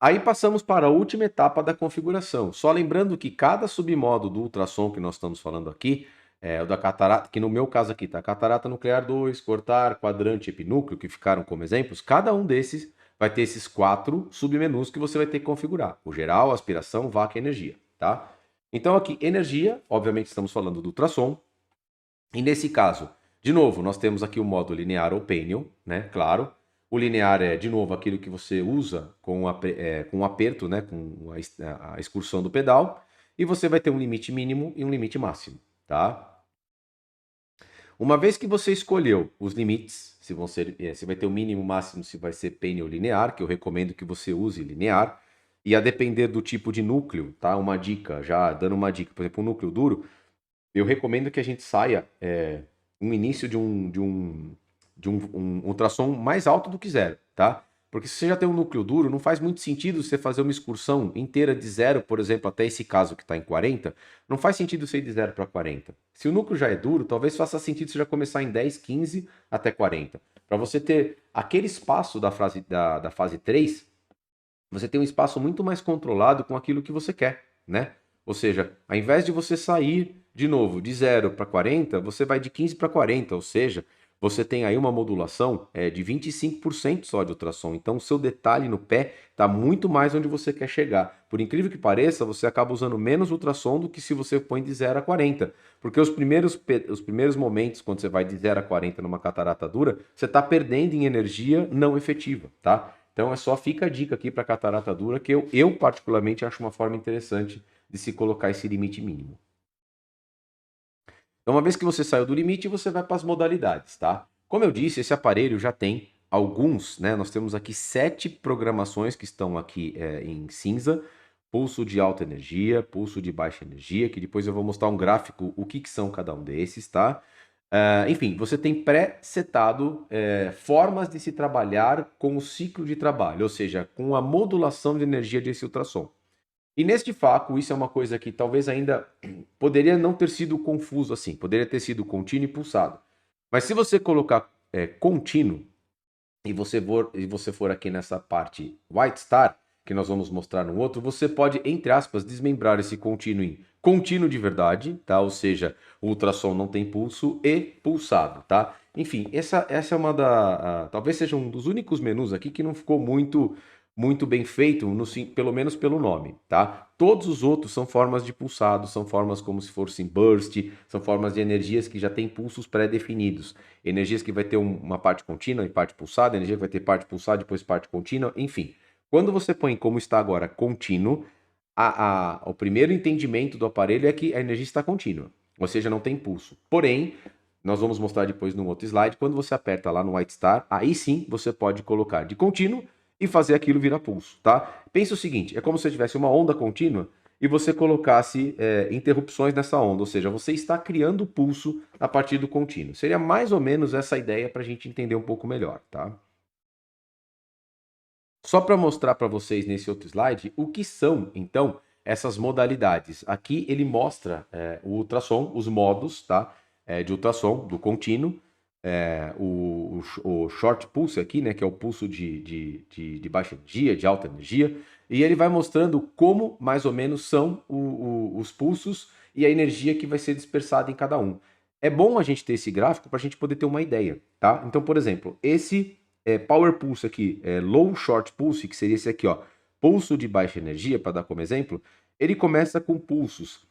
Aí passamos para a última etapa da configuração. Só lembrando que cada submodo do ultrassom que nós estamos falando aqui, o da catarata, que no meu caso aqui tá catarata nuclear 2, cortar, quadrante, epinúcleo, que ficaram como exemplos, cada um desses vai ter esses 4 submenus que você vai ter que configurar. O geral, aspiração, vácuo e energia, tá? Então aqui, energia, obviamente estamos falando do ultrassom. E nesse caso, de novo, nós temos aqui o modo linear ou pênio, né? Claro. O linear é, de novo, aquilo que você usa com o aperto, né? Com a excursão do pedal. E você vai ter um limite mínimo e um limite máximo, tá? Uma vez que você escolheu os limites, se vai ter o mínimo, máximo, se vai ser pênio ou linear, que eu recomendo que você use linear. E a depender do tipo de núcleo, tá? Uma dica, já dando uma dica, por exemplo, um núcleo duro, eu recomendo que a gente saia um início de um ultrassom mais alto do que zero, tá? Porque se você já tem um núcleo duro, não faz muito sentido você fazer uma excursão inteira de zero, por exemplo, até esse caso que está em 40, não faz sentido você ir de 0 para 40. Se o núcleo já é duro, talvez faça sentido você já começar em 10, 15 até 40. Para você ter aquele espaço da fase 3, você tem um espaço muito mais controlado com aquilo que você quer, né? Ou seja, ao invés de você sair de novo de 0 para 40, você vai de 15 para 40, ou seja, você tem aí uma modulação de 25% só de ultrassom. Então, o seu detalhe no pé está muito mais onde você quer chegar. Por incrível que pareça, você acaba usando menos ultrassom do que se você põe de 0 a 40. Porque os primeiros momentos, quando você vai de 0 a 40 numa catarata dura, você está perdendo em energia não efetiva, tá? Então, fica a dica aqui para catarata dura, que eu particularmente acho uma forma interessante de se colocar esse limite mínimo. Então, uma vez que você saiu do limite, você vai para as modalidades, tá? Como eu disse, esse aparelho já tem alguns, né? Nós temos aqui 7 programações que estão aqui em cinza. Pulso de alta energia, pulso de baixa energia, que depois eu vou mostrar um gráfico, o que são cada um desses, tá? Enfim, você tem pré-setado formas de se trabalhar com o ciclo de trabalho, ou seja, com a modulação de energia desse ultrassom. E neste vácuo, isso é uma coisa que talvez ainda poderia não ter sido confuso assim, poderia ter sido contínuo e pulsado. Mas se você colocar contínuo e você for aqui nessa parte White Star, que nós vamos mostrar no outro, você pode, entre aspas, desmembrar esse contínuo em contínuo de verdade, tá? Ou seja, o ultrassom não tem pulso e pulsado, tá? Enfim, essa é talvez seja um dos únicos menus aqui que não ficou muito bem feito, pelo menos pelo nome, tá? Todos os outros são formas de pulsado, são formas como se fossem burst, são formas de energias que já têm pulsos pré-definidos. Energias que vai ter uma parte contínua e parte pulsada, energia que vai ter parte pulsada, depois parte contínua, enfim. Quando você põe como está agora contínuo, o primeiro entendimento do aparelho é que a energia está contínua, ou seja, não tem pulso. Porém, nós vamos mostrar depois num outro slide, quando você aperta lá no White Star, aí sim você pode colocar de contínuo e fazer aquilo virar pulso, tá? Pensa o seguinte, é como se você tivesse uma onda contínua e você colocasse interrupções nessa onda, ou seja, você está criando pulso a partir do contínuo. Seria mais ou menos essa ideia para a gente entender um pouco melhor, tá? Só para mostrar para vocês nesse outro slide o que são, então, essas modalidades. Aqui ele mostra o ultrassom, os modos, tá? De ultrassom, do contínuo, o short pulse aqui, né? Que é o pulso de baixa energia, de alta energia. E ele vai mostrando como, mais ou menos, são os pulsos e a energia que vai ser dispersada em cada um. É bom a gente ter esse gráfico para a gente poder ter uma ideia, tá? Então, por exemplo, esse Power Pulse aqui, Low Short Pulse, que seria esse aqui, ó, pulso de baixa energia, para dar como exemplo, ele começa com pulsos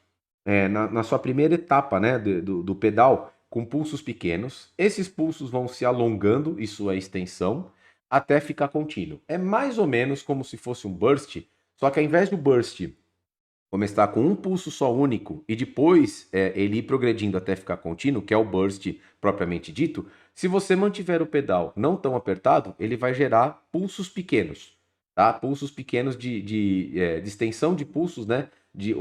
na sua primeira etapa, né, do pedal, com pulsos pequenos. Esses pulsos vão se alongando, isso é extensão, até ficar contínuo. É mais ou menos como se fosse um burst, só que ao invés do burst começar com um pulso só único e depois ele ir progredindo até ficar contínuo, que é o burst propriamente dito, se você mantiver o pedal não tão apertado, ele vai gerar pulsos pequenos, tá? Pulsos pequenos de extensão de pulsos, né? De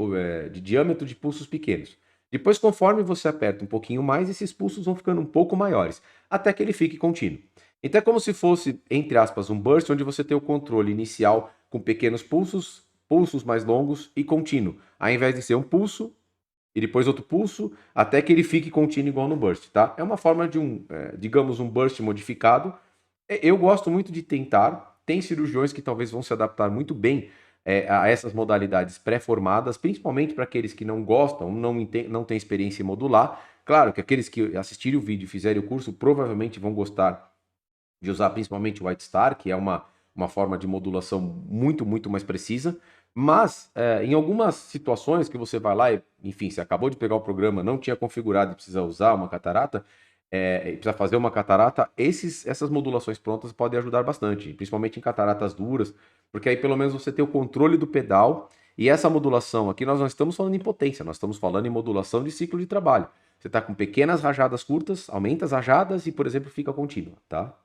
diâmetro de pulsos pequenos. Depois, conforme você aperta um pouquinho mais, esses pulsos vão ficando um pouco maiores, até que ele fique contínuo. Então é como se fosse, entre aspas, um burst, onde você tem o controle inicial com pequenos pulsos, pulsos mais longos e contínuo, ao invés de ser um pulso e depois outro pulso, até que ele fique contínuo igual no burst, tá? É uma forma de digamos, um burst modificado. Eu gosto muito de tentar. Tem cirurgiões que talvez vão se adaptar muito bem a essas modalidades pré-formadas, principalmente para aqueles que não gostam, não têm experiência em modular. Claro que aqueles que assistirem o vídeo e fizerem o curso provavelmente vão gostar de usar principalmente o White Star, que é uma forma de modulação muito, muito mais precisa. Mas em algumas situações que você vai lá e, enfim, você acabou de pegar o programa, não tinha configurado e precisa usar uma catarata, e precisa fazer uma catarata, essas modulações prontas podem ajudar bastante, principalmente em cataratas duras, porque aí pelo menos você tem o controle do pedal. E essa modulação aqui, nós não estamos falando em potência, nós estamos falando em modulação de ciclo de trabalho. Você está com pequenas rajadas curtas, aumenta as rajadas e, por exemplo, fica contínua, tá?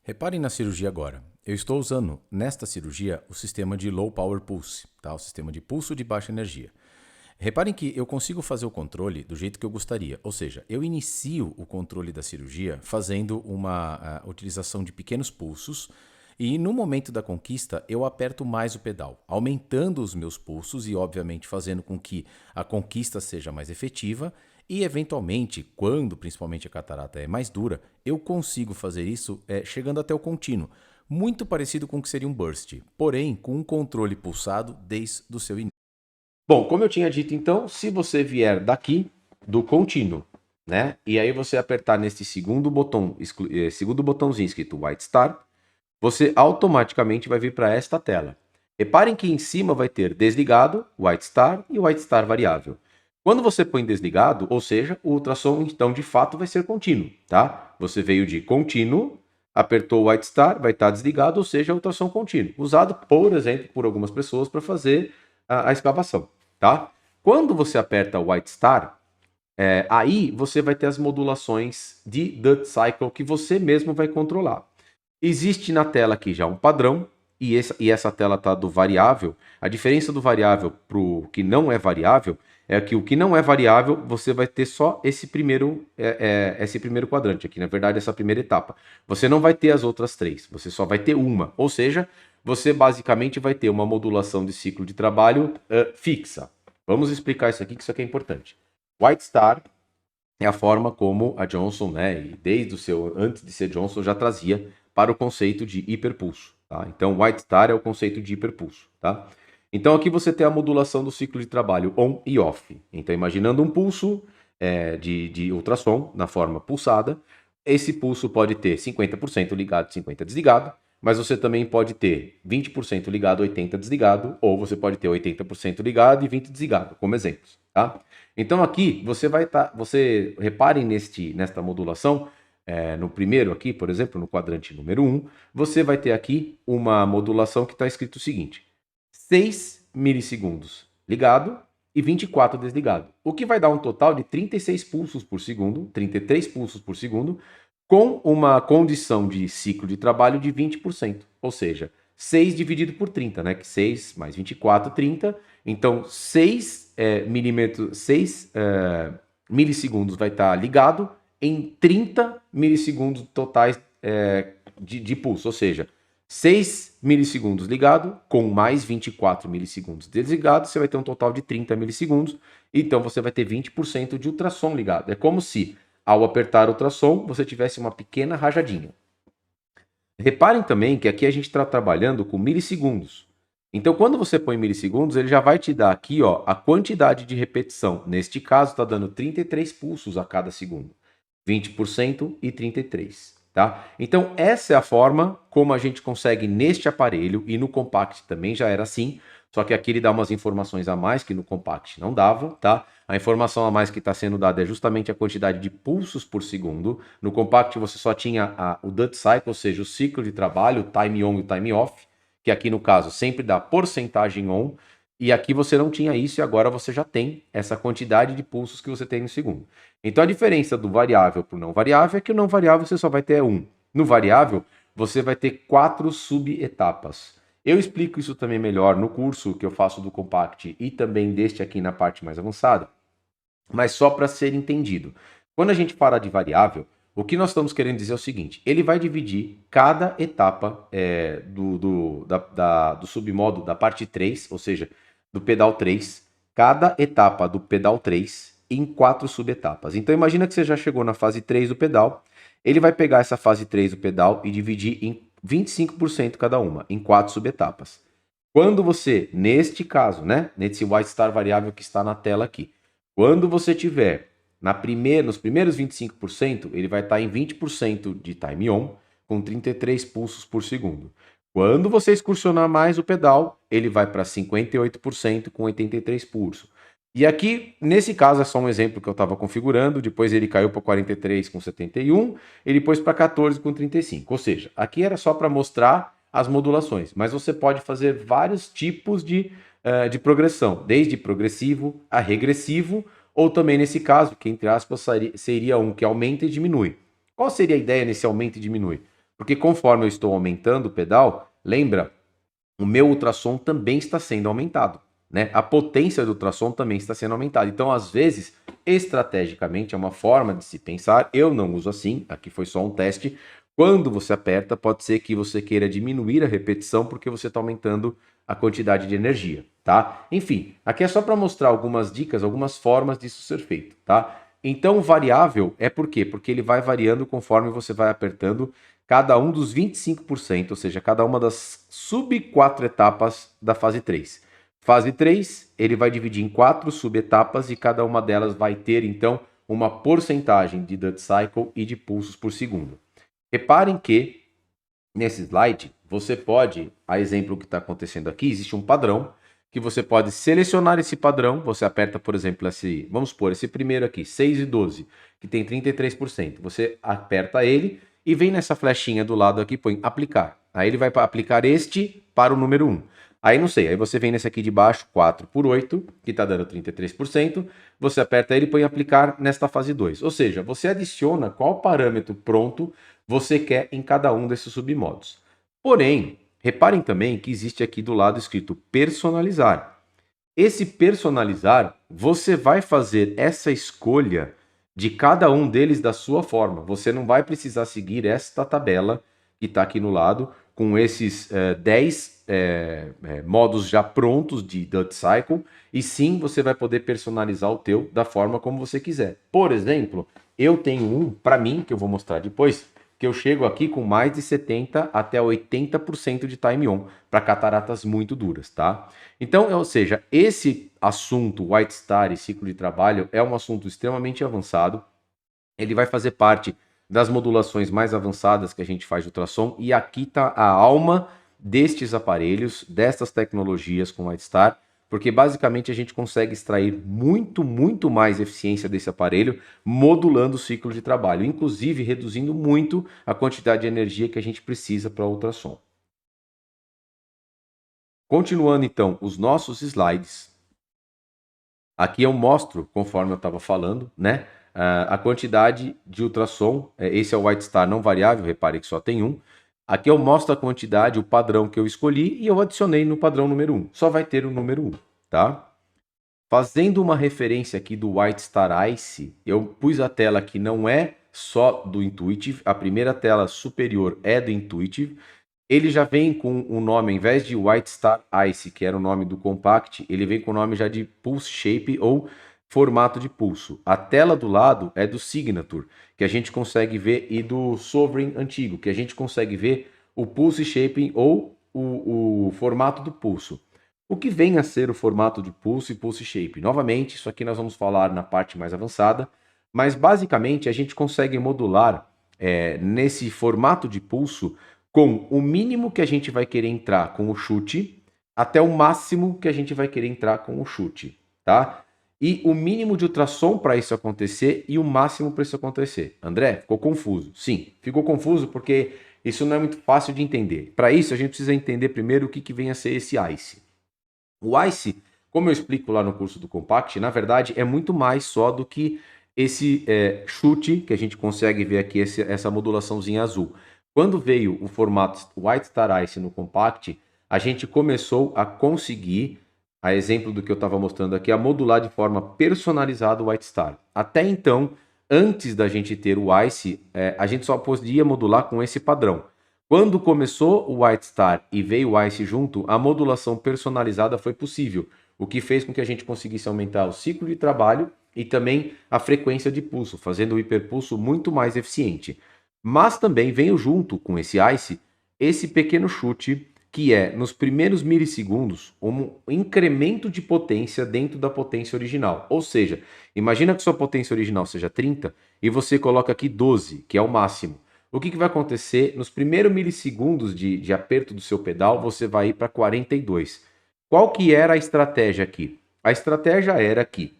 Reparem na cirurgia agora. Eu estou usando nesta cirurgia o sistema de Low Power Pulse, tá? O sistema de pulso de baixa energia. Reparem que eu consigo fazer o controle do jeito que eu gostaria, ou seja, eu inicio o controle da cirurgia fazendo uma utilização de pequenos pulsos e no momento da conquista eu aperto mais o pedal, aumentando os meus pulsos e obviamente fazendo com que a conquista seja mais efetiva e eventualmente, quando principalmente a catarata é mais dura, eu consigo fazer isso chegando até o contínuo, muito parecido com o que seria um burst, porém com um controle pulsado desde o seu início. Bom, como eu tinha dito então, se você vier daqui do contínuo, né? E aí você apertar nesse segundo botão, segundo botãozinho escrito White Star, você automaticamente vai vir para esta tela. Reparem que em cima vai ter desligado, White Star e White Star variável. Quando você põe desligado, ou seja, o ultrassom então de fato vai ser contínuo, tá? Você veio de contínuo, apertou o White Star, vai estar desligado, ou seja, ultrassom contínuo. Usado, por exemplo, por algumas pessoas para fazer a escavação, tá? Quando você aperta o White Star, aí você vai ter as modulações de Dutt Cycle que você mesmo vai controlar. Existe na tela aqui já um padrão, e essa tela está do variável. A diferença do variável para o que não é variável é que o que não é variável, você vai ter só esse primeiro quadrante aqui, na verdade, essa primeira etapa. Você não vai ter as outras três, você só vai ter uma. Ou seja, você basicamente vai ter uma modulação de ciclo de trabalho fixa. Vamos explicar isso aqui, que isso aqui é importante. White Star é a forma como a Johnson, né, e desde antes de ser Johnson, já trazia para o conceito de hiperpulso. Tá? Então, White Star é o conceito de hiperpulso. Tá? Então, aqui você tem a modulação do ciclo de trabalho on e off. Então, imaginando um pulso de ultrassom na forma pulsada, esse pulso pode ter 50% ligado e 50% desligado, mas você também pode ter 20% ligado, 80% desligado, ou você pode ter 80% ligado e 20% desligado, como exemplos. Tá? Então aqui você vai estar, reparem nesta modulação, no primeiro aqui, por exemplo, no quadrante número 1, você vai ter aqui uma modulação que está escrito o seguinte: 6 milissegundos ligado e 24 desligado. O que vai dar um total de 36 pulsos por segundo, 33 pulsos por segundo, com uma condição de ciclo de trabalho de 20%. Ou seja, 6 dividido por 30, né? Que 6 mais 24, 30. Então, 6 milissegundos vai estar ligado em 30 milissegundos totais de pulso. Ou seja, 6 milissegundos ligado com mais 24 milissegundos desligado, você vai ter um total de 30 milissegundos. Então, você vai ter 20% de ultrassom ligado. É como se, ao apertar o ultrassom, você tivesse uma pequena rajadinha. Reparem também que aqui a gente está trabalhando com milissegundos. Então, quando você põe milissegundos, ele já vai te dar aqui a quantidade de repetição. Neste caso, está dando 33 pulsos a cada segundo. 20% e 33%. Tá? Então, essa é a forma como a gente consegue neste aparelho, e no Compact também já era assim, só que aqui ele dá umas informações a mais que no Compact não dava, tá? A informação a mais que está sendo dada é justamente a quantidade de pulsos por segundo. No Compact você só tinha o Dutt Cycle, ou seja, o ciclo de trabalho, o time on e o time off, que aqui no caso sempre dá porcentagem on, e aqui você não tinha isso e agora você já tem essa quantidade de pulsos que você tem no segundo. Então a diferença do variável para o não variável é que o não variável você só vai ter um. No variável, você vai ter 4 subetapas. Eu explico isso também melhor no curso que eu faço do Compact e também deste aqui na parte mais avançada, mas só para ser entendido. Quando a gente fala de variável, o que nós estamos querendo dizer é o seguinte: ele vai dividir cada etapa do submodo da parte 3, ou seja, do pedal 3, cada etapa do pedal 3 em 4 subetapas. Então imagina que você já chegou na fase 3 do pedal, ele vai pegar essa fase 3 do pedal e dividir em 25% cada uma, em 4 subetapas. Quando você, neste caso, né, nesse White Star variável que está na tela aqui, quando você tiver nos primeiros 25%, ele vai estar em 20% de time on, com 33 pulsos por segundo. Quando você excursionar mais o pedal, ele vai para 58% com 83 pulsos. E aqui, nesse caso, é só um exemplo que eu estava configurando, depois ele caiu para 43 com 71, ele pôs para 14 com 35. Ou seja, aqui era só para mostrar as modulações, mas você pode fazer vários tipos de progressão, desde progressivo a regressivo, ou também nesse caso, que entre aspas seria um que aumenta e diminui. Qual seria a ideia nesse aumenta e diminui? Porque conforme eu estou aumentando o pedal, lembra, o meu ultrassom também está sendo aumentado, né? A potência do ultrassom também está sendo aumentada. Então, às vezes, estrategicamente, é uma forma de se pensar. Eu não uso assim, aqui foi só um teste. Quando você aperta, pode ser que você queira diminuir a repetição porque você está aumentando a quantidade de energia, tá? Enfim, aqui é só para mostrar algumas dicas, algumas formas disso ser feito, tá? Então, variável é por quê? Porque ele vai variando conforme você vai apertando cada um dos 25%, ou seja, cada uma das sub 4 etapas da fase 3. Fase 3, ele vai dividir em 4 subetapas e cada uma delas vai ter, então, uma porcentagem de Duty Cycle e de pulsos por segundo. Reparem que, nesse slide, você pode, a exemplo que está acontecendo aqui, existe um padrão, que você pode selecionar esse padrão, você aperta, por exemplo, vamos supor, esse primeiro aqui, 6 e 12, que tem 33%. Você aperta ele e vem nessa flechinha do lado aqui, põe aplicar. Aí ele vai aplicar este para o número 1. Aí não sei, aí você vem nesse aqui de baixo, 4 por 8, que está dando 33%, você aperta ele e põe aplicar nesta fase 2. Ou seja, você adiciona qual parâmetro pronto você quer em cada um desses submodos. Porém, reparem também que existe aqui do lado escrito personalizar. Esse personalizar, você vai fazer essa escolha de cada um deles da sua forma. Você não vai precisar seguir esta tabela que está aqui no lado, com esses 10 modos já prontos de Duty Cycle, e sim, você vai poder personalizar o teu da forma como você quiser. Por exemplo, eu tenho um, para mim, que eu vou mostrar depois, que eu chego aqui com mais de 70% até 80% de time on, para cataratas muito duras, tá? Então, ou seja, esse assunto White Star e ciclo de trabalho é um assunto extremamente avançado. Ele vai fazer parte das modulações mais avançadas que a gente faz de ultrassom, e aqui está a alma destes aparelhos, destas tecnologias com White Star, porque basicamente a gente consegue extrair muito, muito mais eficiência desse aparelho modulando o ciclo de trabalho, inclusive reduzindo muito a quantidade de energia que a gente precisa para o ultrassom. Continuando então os nossos slides, aqui eu mostro, conforme eu estava falando, né, a quantidade de ultrassom. Esse é o White Star não variável, repare que só tem um. Aqui eu mostro a quantidade, o padrão que eu escolhi, e eu adicionei no padrão número 1. Só vai ter o número 1, tá? Fazendo uma referência aqui do White Star Ice, eu pus a tela que não é só do Intuitive, a primeira tela superior é do Intuitive. Ele já vem com o nome, ao invés de White Star Ice, que era o nome do Compact, ele vem com o nome já de Pulse Shape ou formato de pulso. A tela do lado é do Signature, que a gente consegue ver, e do Sovereign antigo, que a gente consegue ver o Pulse Shaping ou o formato do pulso. O que vem a ser o formato de pulso e pulse shape? Novamente, isso aqui nós vamos falar na parte mais avançada, mas basicamente a gente consegue modular nesse formato de pulso com o mínimo que a gente vai querer entrar com o chute até o máximo que a gente vai querer entrar com o chute, tá? E o mínimo de ultrassom para isso acontecer e o máximo para isso acontecer. André, ficou confuso? Sim, ficou confuso porque isso não é muito fácil de entender. Para isso, a gente precisa entender primeiro o que vem a ser esse ICE. O ICE, como eu explico lá no curso do Compact, na verdade é muito mais só do que esse chute que a gente consegue ver aqui, essa modulaçãozinha azul. Quando veio o formato White Star Ice no Compact, a gente começou a conseguir, a exemplo do que eu estava mostrando aqui, a modular de forma personalizada o White Star. Até então, antes da gente ter o ICE, a gente só podia modular com esse padrão. Quando começou o White Star e veio o ICE junto, a modulação personalizada foi possível, o que fez com que a gente conseguisse aumentar o ciclo de trabalho e também a frequência de pulso, fazendo o hiperpulso muito mais eficiente. Mas também veio junto com esse ICE esse pequeno chute que é, nos primeiros milissegundos, um incremento de potência dentro da potência original. Ou seja, imagina que sua potência original seja 30 e você coloca aqui 12, que é o máximo. O que vai acontecer? Nos primeiros milissegundos de aperto do seu pedal, você vai ir para 42. Qual que era a estratégia aqui? A estratégia era que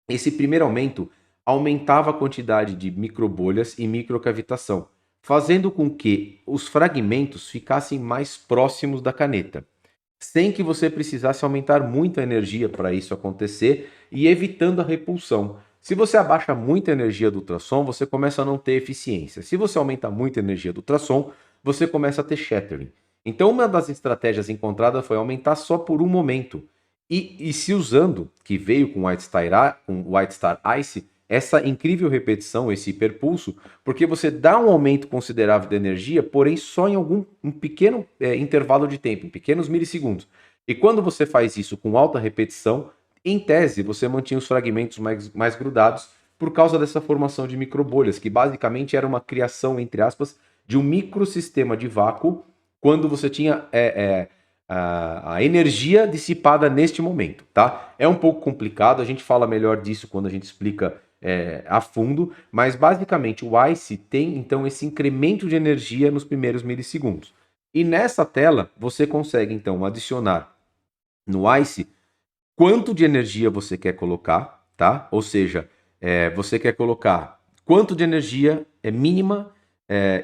esse primeiro aumento aumentava a quantidade de microbolhas e microcavitação, fazendo com que os fragmentos ficassem mais próximos da caneta, sem que você precisasse aumentar muito a energia para isso acontecer e evitando a repulsão. Se você abaixa muito a energia do ultrassom, você começa a não ter eficiência. Se você aumenta muito a energia do ultrassom, você começa a ter shattering. Então, uma das estratégias encontradas foi aumentar só por um momento. E se usando, que veio com o White Star Ice, essa incrível repetição, esse hiperpulso, porque você dá um aumento considerável de energia, porém só em um pequeno intervalo de tempo, em pequenos milissegundos. E quando você faz isso com alta repetição, em tese, você mantinha os fragmentos mais grudados por causa dessa formação de microbolhas, que basicamente era uma criação, entre aspas, de um microsistema de vácuo quando você tinha a energia dissipada neste momento, tá? É um pouco complicado, a gente fala melhor disso quando a gente explica a fundo, mas basicamente o ICE tem então esse incremento de energia nos primeiros milissegundos. E nessa tela você consegue então adicionar no ICE quanto de energia você quer colocar, tá? Ou seja, você quer colocar quanto de energia é mínima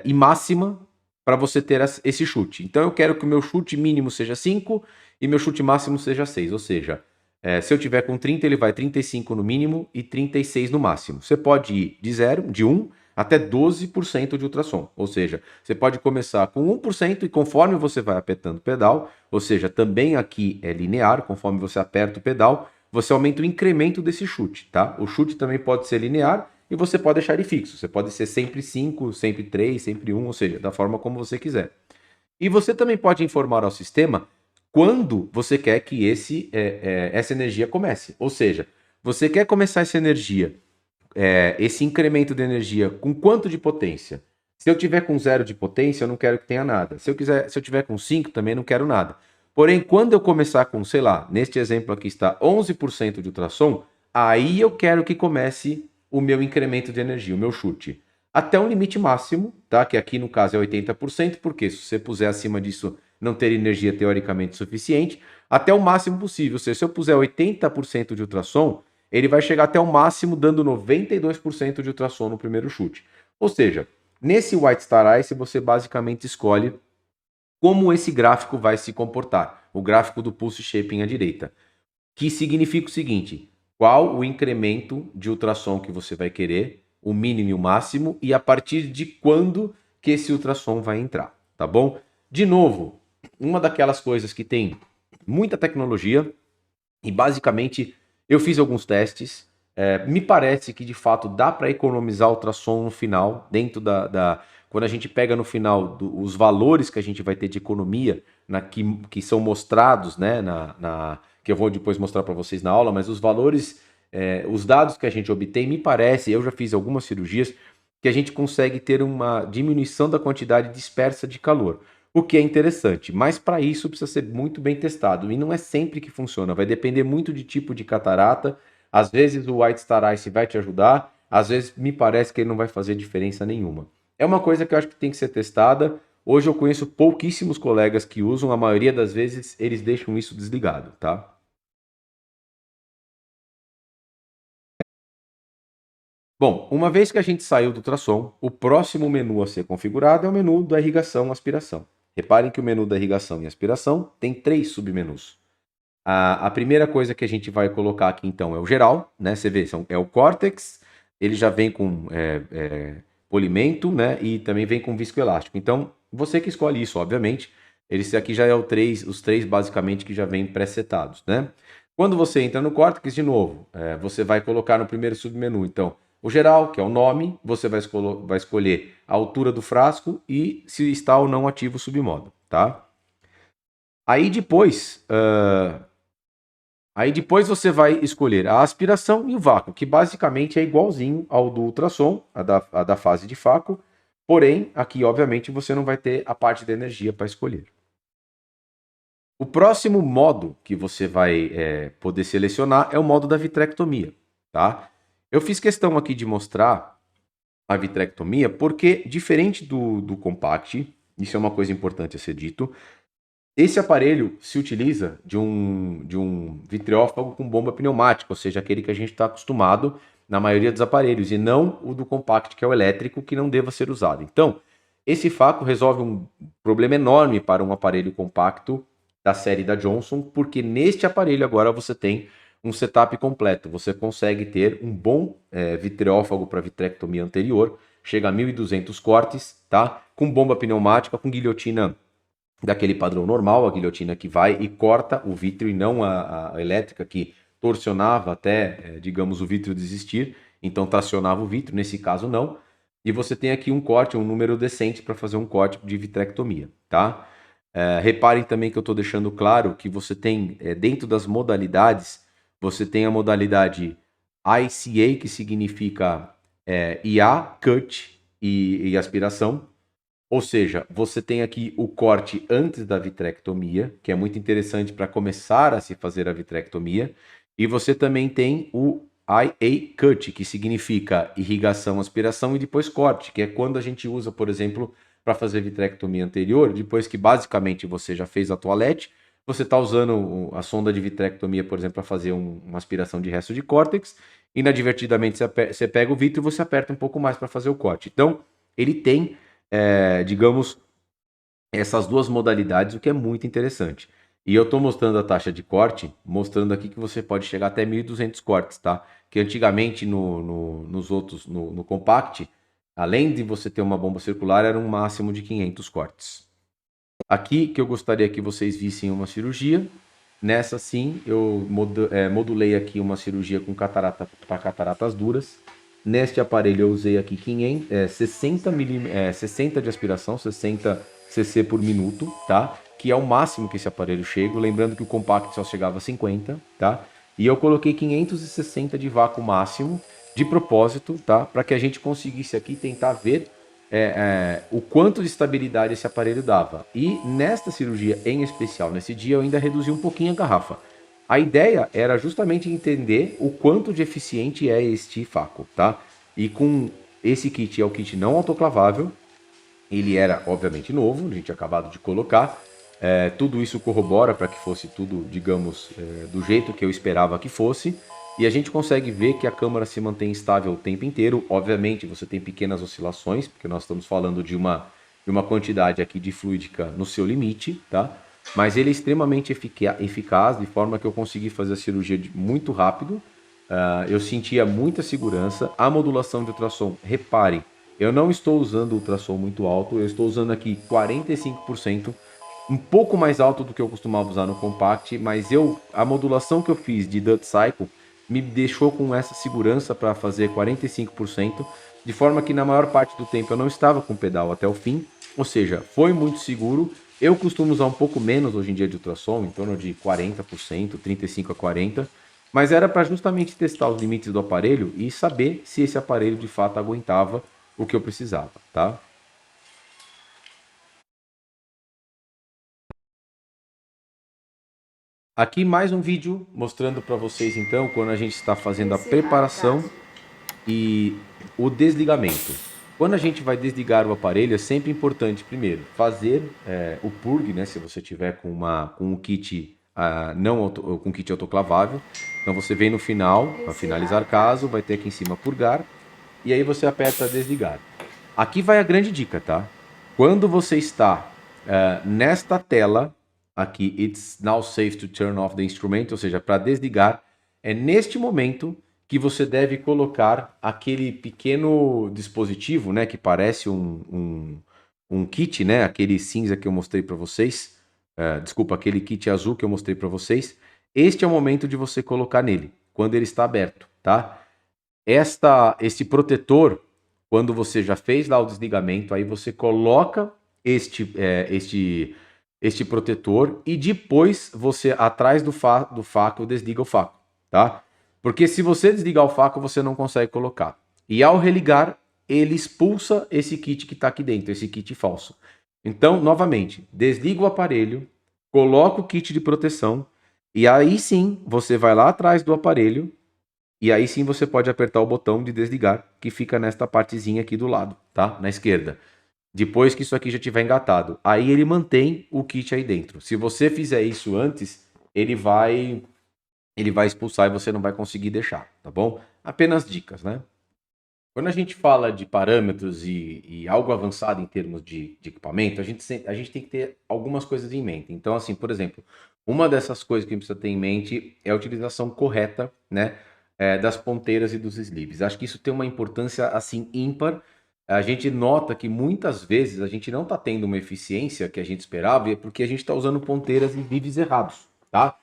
e máxima para você ter esse chute. Então eu quero que o meu chute mínimo seja 5 e meu chute máximo seja 6. Ou seja, se eu tiver com 30, ele vai 35 no mínimo e 36 no máximo. Você pode ir de 0, de 1 até 12% de ultrassom. Ou seja, você pode começar com 1% e conforme você vai apertando o pedal, ou seja, também aqui é linear, conforme você aperta o pedal, você aumenta o incremento desse chute, tá? O chute também pode ser linear e você pode deixar ele fixo. Você pode ser sempre 5, sempre 3, sempre 1, ou seja, da forma como você quiser. E você também pode informar ao sistema quando você quer que essa energia comece. Ou seja, você quer começar essa energia, esse incremento de energia, com quanto de potência? Se eu tiver com 0 de potência, eu não quero que tenha nada. Se eu tiver com 5, também não quero nada. Porém, quando eu começar com, sei lá, neste exemplo aqui está 11% de ultrassom, aí eu quero que comece o meu incremento de energia, o meu chute. Até um limite máximo, tá? Que aqui no caso é 80%, porque se você puser acima disso, não ter energia teoricamente suficiente, até o máximo possível. Ou seja, se eu puser 80% de ultrassom, ele vai chegar até o máximo dando 92% de ultrassom no primeiro chute. Ou seja, nesse White Star Ice você basicamente escolhe como esse gráfico vai se comportar. O gráfico do Pulse Shaping à direita. Que significa o seguinte: qual o incremento de ultrassom que você vai querer, o mínimo e o máximo, e a partir de quando que esse ultrassom vai entrar, tá bom? De novo, uma daquelas coisas que tem muita tecnologia e basicamente eu fiz alguns testes. Me parece que de fato dá para economizar ultrassom no final, dentro quando a gente pega no final os valores que a gente vai ter de economia, que são mostrados, né, que eu vou depois mostrar para vocês na aula, mas os valores, os dados que a gente obtém, me parece, eu já fiz algumas cirurgias, que a gente consegue ter uma diminuição da quantidade dispersa de calor, o que é interessante, mas para isso precisa ser muito bem testado, e não é sempre que funciona, vai depender muito de tipo de catarata. Às vezes o White Star Ice vai te ajudar, às vezes me parece que ele não vai fazer diferença nenhuma. É uma coisa que eu acho que tem que ser testada. Hoje eu conheço pouquíssimos colegas que usam, a maioria das vezes eles deixam isso desligado, tá? Bom, uma vez que a gente saiu do ultrassom, o próximo menu a ser configurado é o menu da irrigação e aspiração. Reparem que o menu da irrigação e aspiração tem 3 submenus. A primeira coisa que a gente vai colocar aqui então é o geral, né? Você vê, é o Cortex, ele já vem com polimento, né? E também vem com viscoelástico. Então, você que escolhe isso, obviamente. Esse aqui já é os três basicamente que já vêm pré-setados, né? Quando você entra no Cortex, de novo, você vai colocar no primeiro submenu, então, o geral, que é o nome, você vai escolher a altura do frasco e se está ou não ativo o submodo, tá? Aí depois, você vai escolher a aspiração e o vácuo, que basicamente é igualzinho ao do ultrassom, a da fase de vácuo, porém, aqui, obviamente, você não vai ter a parte da energia para escolher. O próximo modo que você vai poder selecionar é o modo da vitrectomia, tá? Eu fiz questão aqui de mostrar a vitrectomia porque, diferente do Compact, isso é uma coisa importante a ser dito, esse aparelho se utiliza de um vitreófago com bomba pneumática, ou seja, aquele que a gente está acostumado na maioria dos aparelhos, e não o do Compact, que é o elétrico, que não deva ser usado. Então, esse faco resolve um problema enorme para um aparelho compacto da série da Johnson, porque neste aparelho agora você tem um setup completo. Você consegue ter um bom vitreófago para vitrectomia anterior, chega a 1.200 cortes, tá? Com bomba pneumática, com guilhotina daquele padrão normal, a guilhotina que vai e corta o vítreo e não a elétrica que torsionava até, digamos, o vítreo desistir, então tracionava o vítreo, nesse caso não. E você tem aqui um corte, um número decente para fazer um corte de vitrectomia, tá? Reparem também que eu estou deixando claro que você tem, dentro das modalidades, você tem a modalidade ICA, que significa IA, cut e aspiração. Ou seja, você tem aqui o corte antes da vitrectomia, que é muito interessante para começar a se fazer a vitrectomia. E você também tem o IA cut, que significa irrigação, aspiração e depois corte, que é quando a gente usa, por exemplo, para fazer vitrectomia anterior, depois que basicamente você já fez a toalete, você está usando a sonda de vitrectomia, por exemplo, para fazer uma aspiração de resto de córtex, inadvertidamente você pega o vítreo e você aperta um pouco mais para fazer o corte. Então, ele tem digamos, essas duas modalidades, o que é muito interessante. E eu estou mostrando a taxa de corte, mostrando aqui que você pode chegar até 1.200 cortes, tá? Que antigamente nos outros, no Compact, além de você ter uma bomba circular, era um máximo de 500 cortes. Aqui que eu gostaria que vocês vissem uma cirurgia. Nessa sim, eu modulei aqui uma cirurgia com catarata para cataratas duras. Neste aparelho eu usei aqui 60 de aspiração, 60 cc por minuto, tá? Que é o máximo que esse aparelho chega. Lembrando que o Compact só chegava a 50, tá? E eu coloquei 560 de vácuo máximo, de propósito, tá? Para que a gente conseguisse aqui tentar ver o quanto de estabilidade esse aparelho dava. E nesta cirurgia em especial, nesse dia, eu ainda reduzi um pouquinho a garrafa. A ideia era justamente entender o quanto de eficiente é este faco, tá? E com esse kit, é o kit não autoclavável, ele era obviamente novo, a gente tinha acabado de colocar. Tudo isso corrobora para que fosse tudo, digamos, do jeito que eu esperava que fosse. E a gente consegue ver que a câmara se mantém estável o tempo inteiro. Obviamente você tem pequenas oscilações, porque nós estamos falando de uma quantidade aqui de fluídica no seu limite, tá? Mas ele é extremamente eficaz, de forma que eu consegui fazer a cirurgia muito rápido. Eu sentia muita segurança. A modulação de ultrassom, reparem, eu não estou usando ultrassom muito alto, eu estou usando aqui 45%, um pouco mais alto do que eu costumava usar no Compact, mas a modulação que eu fiz de Dutch Cycle me deixou com essa segurança para fazer 45%, de forma que na maior parte do tempo eu não estava com o pedal até o fim, ou seja, foi muito seguro. Eu costumo usar um pouco menos hoje em dia de ultrassom, em torno de 40%, 35% a 40%, mas era para justamente testar os limites do aparelho e saber se esse aparelho de fato aguentava o que eu precisava, tá? Aqui mais um vídeo mostrando para vocês então quando a gente está fazendo a preparação e o desligamento. Quando a gente vai desligar o aparelho é sempre importante primeiro fazer o purg, né? Se você tiver com um kit com kit autoclavável, então você vem no final para finalizar caso, vai ter aqui em cima purgar e aí você aperta desligar. Aqui vai a grande dica, tá? Quando você está nesta tela aqui, it's now safe to turn off the instrument, ou seja, para desligar, é neste momento que você deve colocar aquele pequeno dispositivo, né, que parece um kit, né, aquele cinza que eu mostrei para vocês, desculpa, aquele kit azul que eu mostrei para vocês, este é o momento de você colocar nele, quando ele está aberto, tá? Esse protetor, quando você já fez lá o desligamento, aí você coloca este protetor e depois você, atrás do faco, desliga o faco, tá? Porque se você desligar o faco, você não consegue colocar. E ao religar, ele expulsa esse kit que está aqui dentro, esse kit falso. Então, novamente, desliga o aparelho, coloca o kit de proteção e aí sim você vai lá atrás do aparelho e aí sim você pode apertar o botão de desligar, que fica nesta partezinha aqui do lado, tá? Na esquerda. Depois que isso aqui já estiver engatado. Aí ele mantém o kit aí dentro. Se você fizer isso antes, ele vai expulsar e você não vai conseguir deixar, tá bom? Apenas dicas, né? Quando a gente fala de parâmetros e algo avançado em termos de equipamento, a gente tem que ter algumas coisas em mente. Então, assim, por exemplo, uma dessas coisas que a gente precisa ter em mente é a utilização correta, né, das ponteiras e dos sleeves. Acho que isso tem uma importância, assim, ímpar. A gente nota que muitas vezes a gente não está tendo uma eficiência que a gente esperava, e é porque a gente está usando ponteiras e sleeves errados, tá?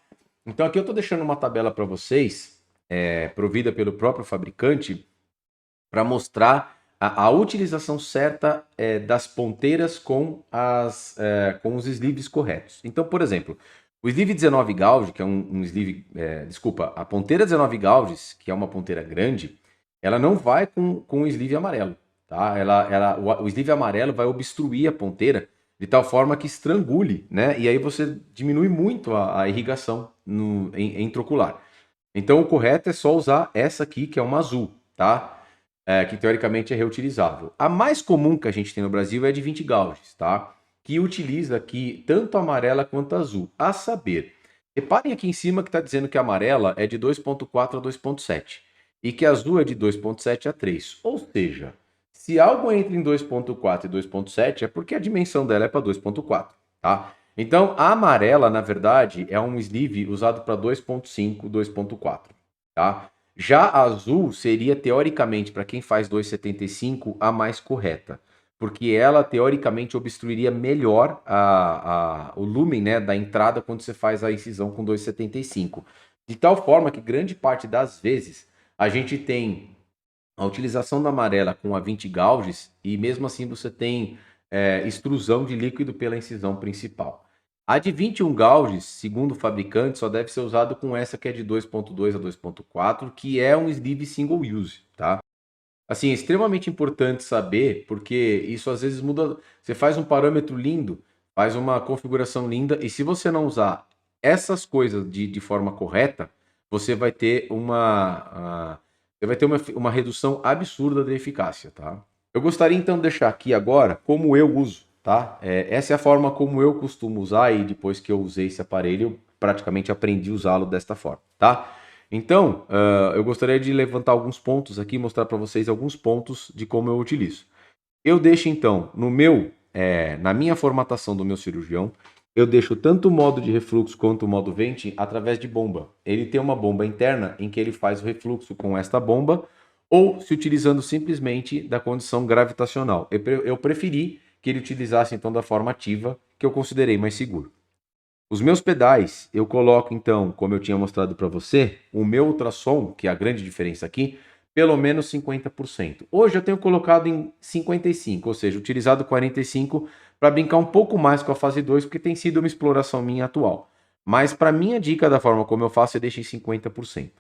Então, aqui eu estou deixando uma tabela para vocês, provida pelo próprio fabricante, para mostrar a utilização certa das ponteiras com os sleeves corretos. Então, por exemplo, o sleeve 19 gauge, que é um sleeve, desculpa, a ponteira 19 gauges, que é uma ponteira grande, ela não vai com o sleeve amarelo, tá? O sleeve amarelo vai obstruir a ponteira de tal forma que estrangule, né? E aí você diminui muito a irrigação em trocular. Então, o correto é só usar essa aqui, que é uma azul, tá? Que teoricamente é reutilizável. A mais comum que a gente tem no Brasil é de 20 gauges, tá? Que utiliza aqui tanto a amarela quanto a azul. A saber, reparem aqui em cima que está dizendo que a amarela é de 2.4 a 2.7 e que a azul é de 2.7 a 3. Ou seja, se algo entra em 2.4 e 2.7 é porque a dimensão dela é para 2.4, tá? Então, a amarela, na verdade, é um sleeve usado para 2.5, 2.4, tá? Já a azul seria, teoricamente, para quem faz 2,75, a mais correta, porque ela, teoricamente, obstruiria melhor o lumen, né, da entrada quando você faz a incisão com 2,75. De tal forma que grande parte das vezes a gente tem a utilização da amarela com a 20 gauges e mesmo assim você tem extrusão de líquido pela incisão principal. A de 21 gauges, segundo o fabricante, só deve ser usado com essa que é de 2.2 a 2.4, que é um sleeve single use, tá? Assim, é extremamente importante saber, porque isso às vezes muda. Você faz um parâmetro lindo, faz uma configuração linda, e se você não usar essas coisas de forma correta, você vai ter uma redução absurda da eficácia, tá? Eu gostaria então de deixar aqui agora como eu uso, tá? Essa é a forma como eu costumo usar, e depois que eu usei esse aparelho, eu praticamente aprendi a usá-lo desta forma, tá? Então, eu gostaria de levantar alguns pontos aqui, mostrar para vocês alguns pontos de como eu utilizo. Eu deixo então na minha formatação do meu cirurgião, eu deixo tanto o modo de refluxo quanto o modo vente através de bomba. Ele tem uma bomba interna em que ele faz o refluxo com esta bomba ou se utilizando simplesmente da condição gravitacional. Eu preferi que ele utilizasse então da forma ativa, que eu considerei mais seguro. Os meus pedais, eu coloco então, como eu tinha mostrado para você, o meu ultrassom, que é a grande diferença aqui, pelo menos 50%. Hoje eu tenho colocado em 55%, ou seja, utilizado 45% para brincar um pouco mais com a fase 2, porque tem sido uma exploração minha atual. Mas para minha dica da forma como eu faço, eu deixo em 50%.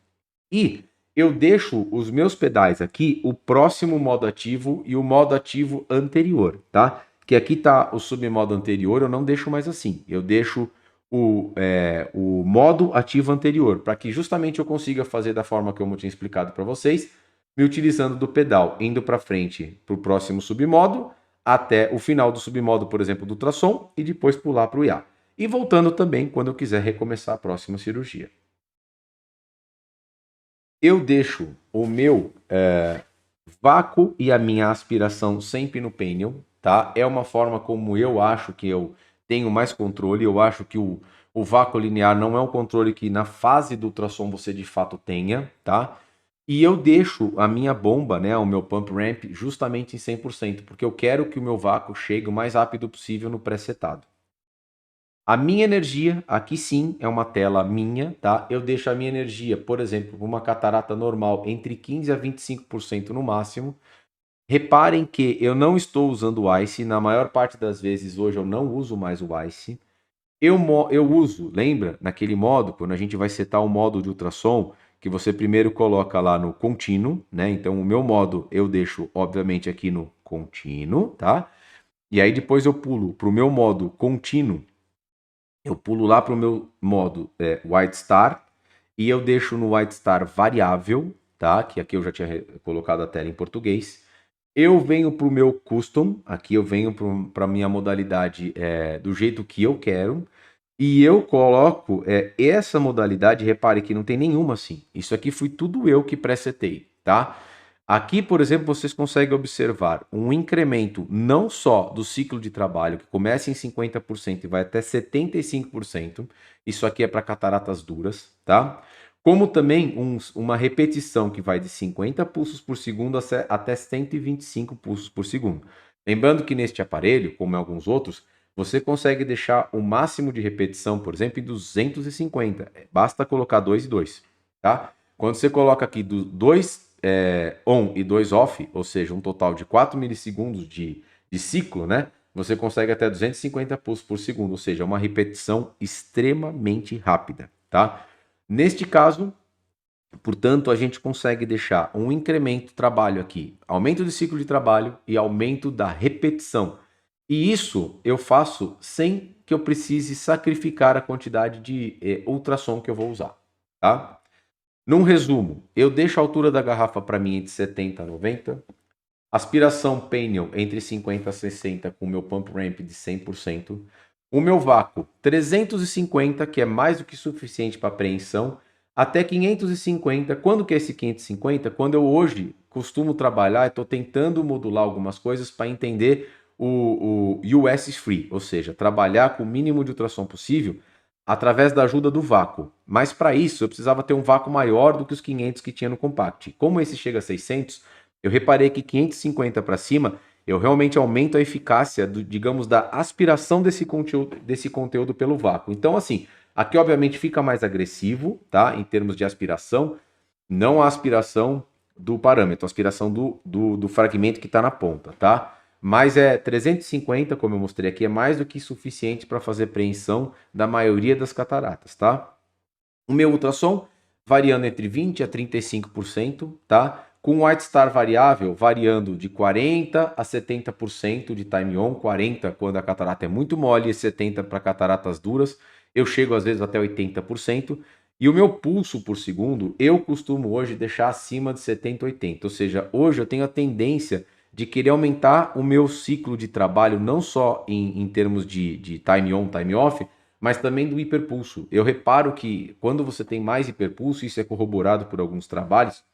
E eu deixo os meus pedais aqui, o próximo modo ativo e o modo ativo anterior, tá? Que aqui tá o submodo anterior, eu não deixo mais assim. Eu deixo o modo ativo anterior, para que justamente eu consiga fazer da forma que eu tinha explicado para vocês, me utilizando do pedal, indo para frente para o próximo submodo, até o final do submodo, por exemplo, do ultrassom, e depois pular para o IA. E voltando também quando eu quiser recomeçar a próxima cirurgia. Eu deixo o meu vácuo e a minha aspiração sempre no pênil, tá? É uma forma como eu acho que eu tenho mais controle. Eu acho que o vácuo linear não é um controle que na fase do ultrassom você de fato tenha, tá? E eu deixo a minha bomba, né, o meu pump ramp, justamente em 100%, porque eu quero que o meu vácuo chegue o mais rápido possível no pré-setado. A minha energia, aqui sim, é uma tela minha, tá? Eu deixo a minha energia, por exemplo, para uma catarata normal, entre 15 a 25% no máximo. Reparem que eu não estou usando o Ice, na maior parte das vezes hoje eu não uso mais o Ice. Eu uso, lembra, naquele modo, quando a gente vai setar o modo de ultrassom, que você primeiro coloca lá no contínuo, né? Então o meu modo eu deixo, obviamente, aqui no contínuo, tá? E aí depois eu pulo para o meu modo contínuo, eu pulo lá para o meu modo White Star e eu deixo no White Star variável, tá? Que aqui eu já tinha colocado a tela em português. Eu venho para o meu custom, aqui eu venho para a minha modalidade do jeito que eu quero. E eu coloco essa modalidade, repare que não tem nenhuma assim. Isso aqui foi tudo eu que presetei, tá? Aqui, por exemplo, vocês conseguem observar um incremento não só do ciclo de trabalho, que começa em 50% e vai até 75%. Isso aqui é para cataratas duras, tá? Como também uma repetição que vai de 50 pulsos por segundo até 125 pulsos por segundo. Lembrando que neste aparelho, como em alguns outros, você consegue deixar o máximo de repetição, por exemplo, em 250. Basta colocar 2 e 2, tá? Quando você coloca aqui 2 on e 2 off, ou seja, um total de 4 milissegundos de ciclo, né? Você consegue até 250 pulsos por segundo, ou seja, uma repetição extremamente rápida, tá? Neste caso, portanto, a gente consegue deixar um incremento de trabalho aqui, aumento do ciclo de trabalho e aumento da repetição. E isso eu faço sem que eu precise sacrificar a quantidade de ultrassom que eu vou usar, tá? Num resumo, eu deixo a altura da garrafa para mim entre 70 a 90, aspiração penial entre 50 a 60 com o meu pump ramp de 100%, o meu vácuo 350, que é mais do que suficiente para apreensão, até 550. Quando que é esse 550? Quando eu hoje costumo trabalhar, estou tentando modular algumas coisas para entender o US Free, ou seja, trabalhar com o mínimo de ultrassom possível através da ajuda do vácuo. Mas para isso eu precisava ter um vácuo maior do que os 500 que tinha no Compact. Como esse chega a 600, eu reparei que 550 para cima, eu realmente aumento a eficácia, digamos, da aspiração desse conteúdo pelo vácuo. Então, assim, aqui obviamente fica mais agressivo, tá? Em termos de aspiração, não a aspiração do parâmetro, a aspiração do fragmento que está na ponta, tá? Mas 350, como eu mostrei aqui, é mais do que suficiente para fazer preensão da maioria das cataratas, tá? O meu ultrassom variando entre 20 a 35%, tá? Com o White Star variável variando de 40 a 70% de time on, 40 quando a catarata é muito mole e 70 para cataratas duras. Eu chego às vezes até 80%. E o meu pulso por segundo, eu costumo hoje deixar acima de 70, 80. Ou seja, hoje eu tenho a tendência de querer aumentar o meu ciclo de trabalho, não só em termos de time on, time off, mas também do hiperpulso. Eu reparo que quando você tem mais hiperpulso, isso é corroborado por alguns trabalhos,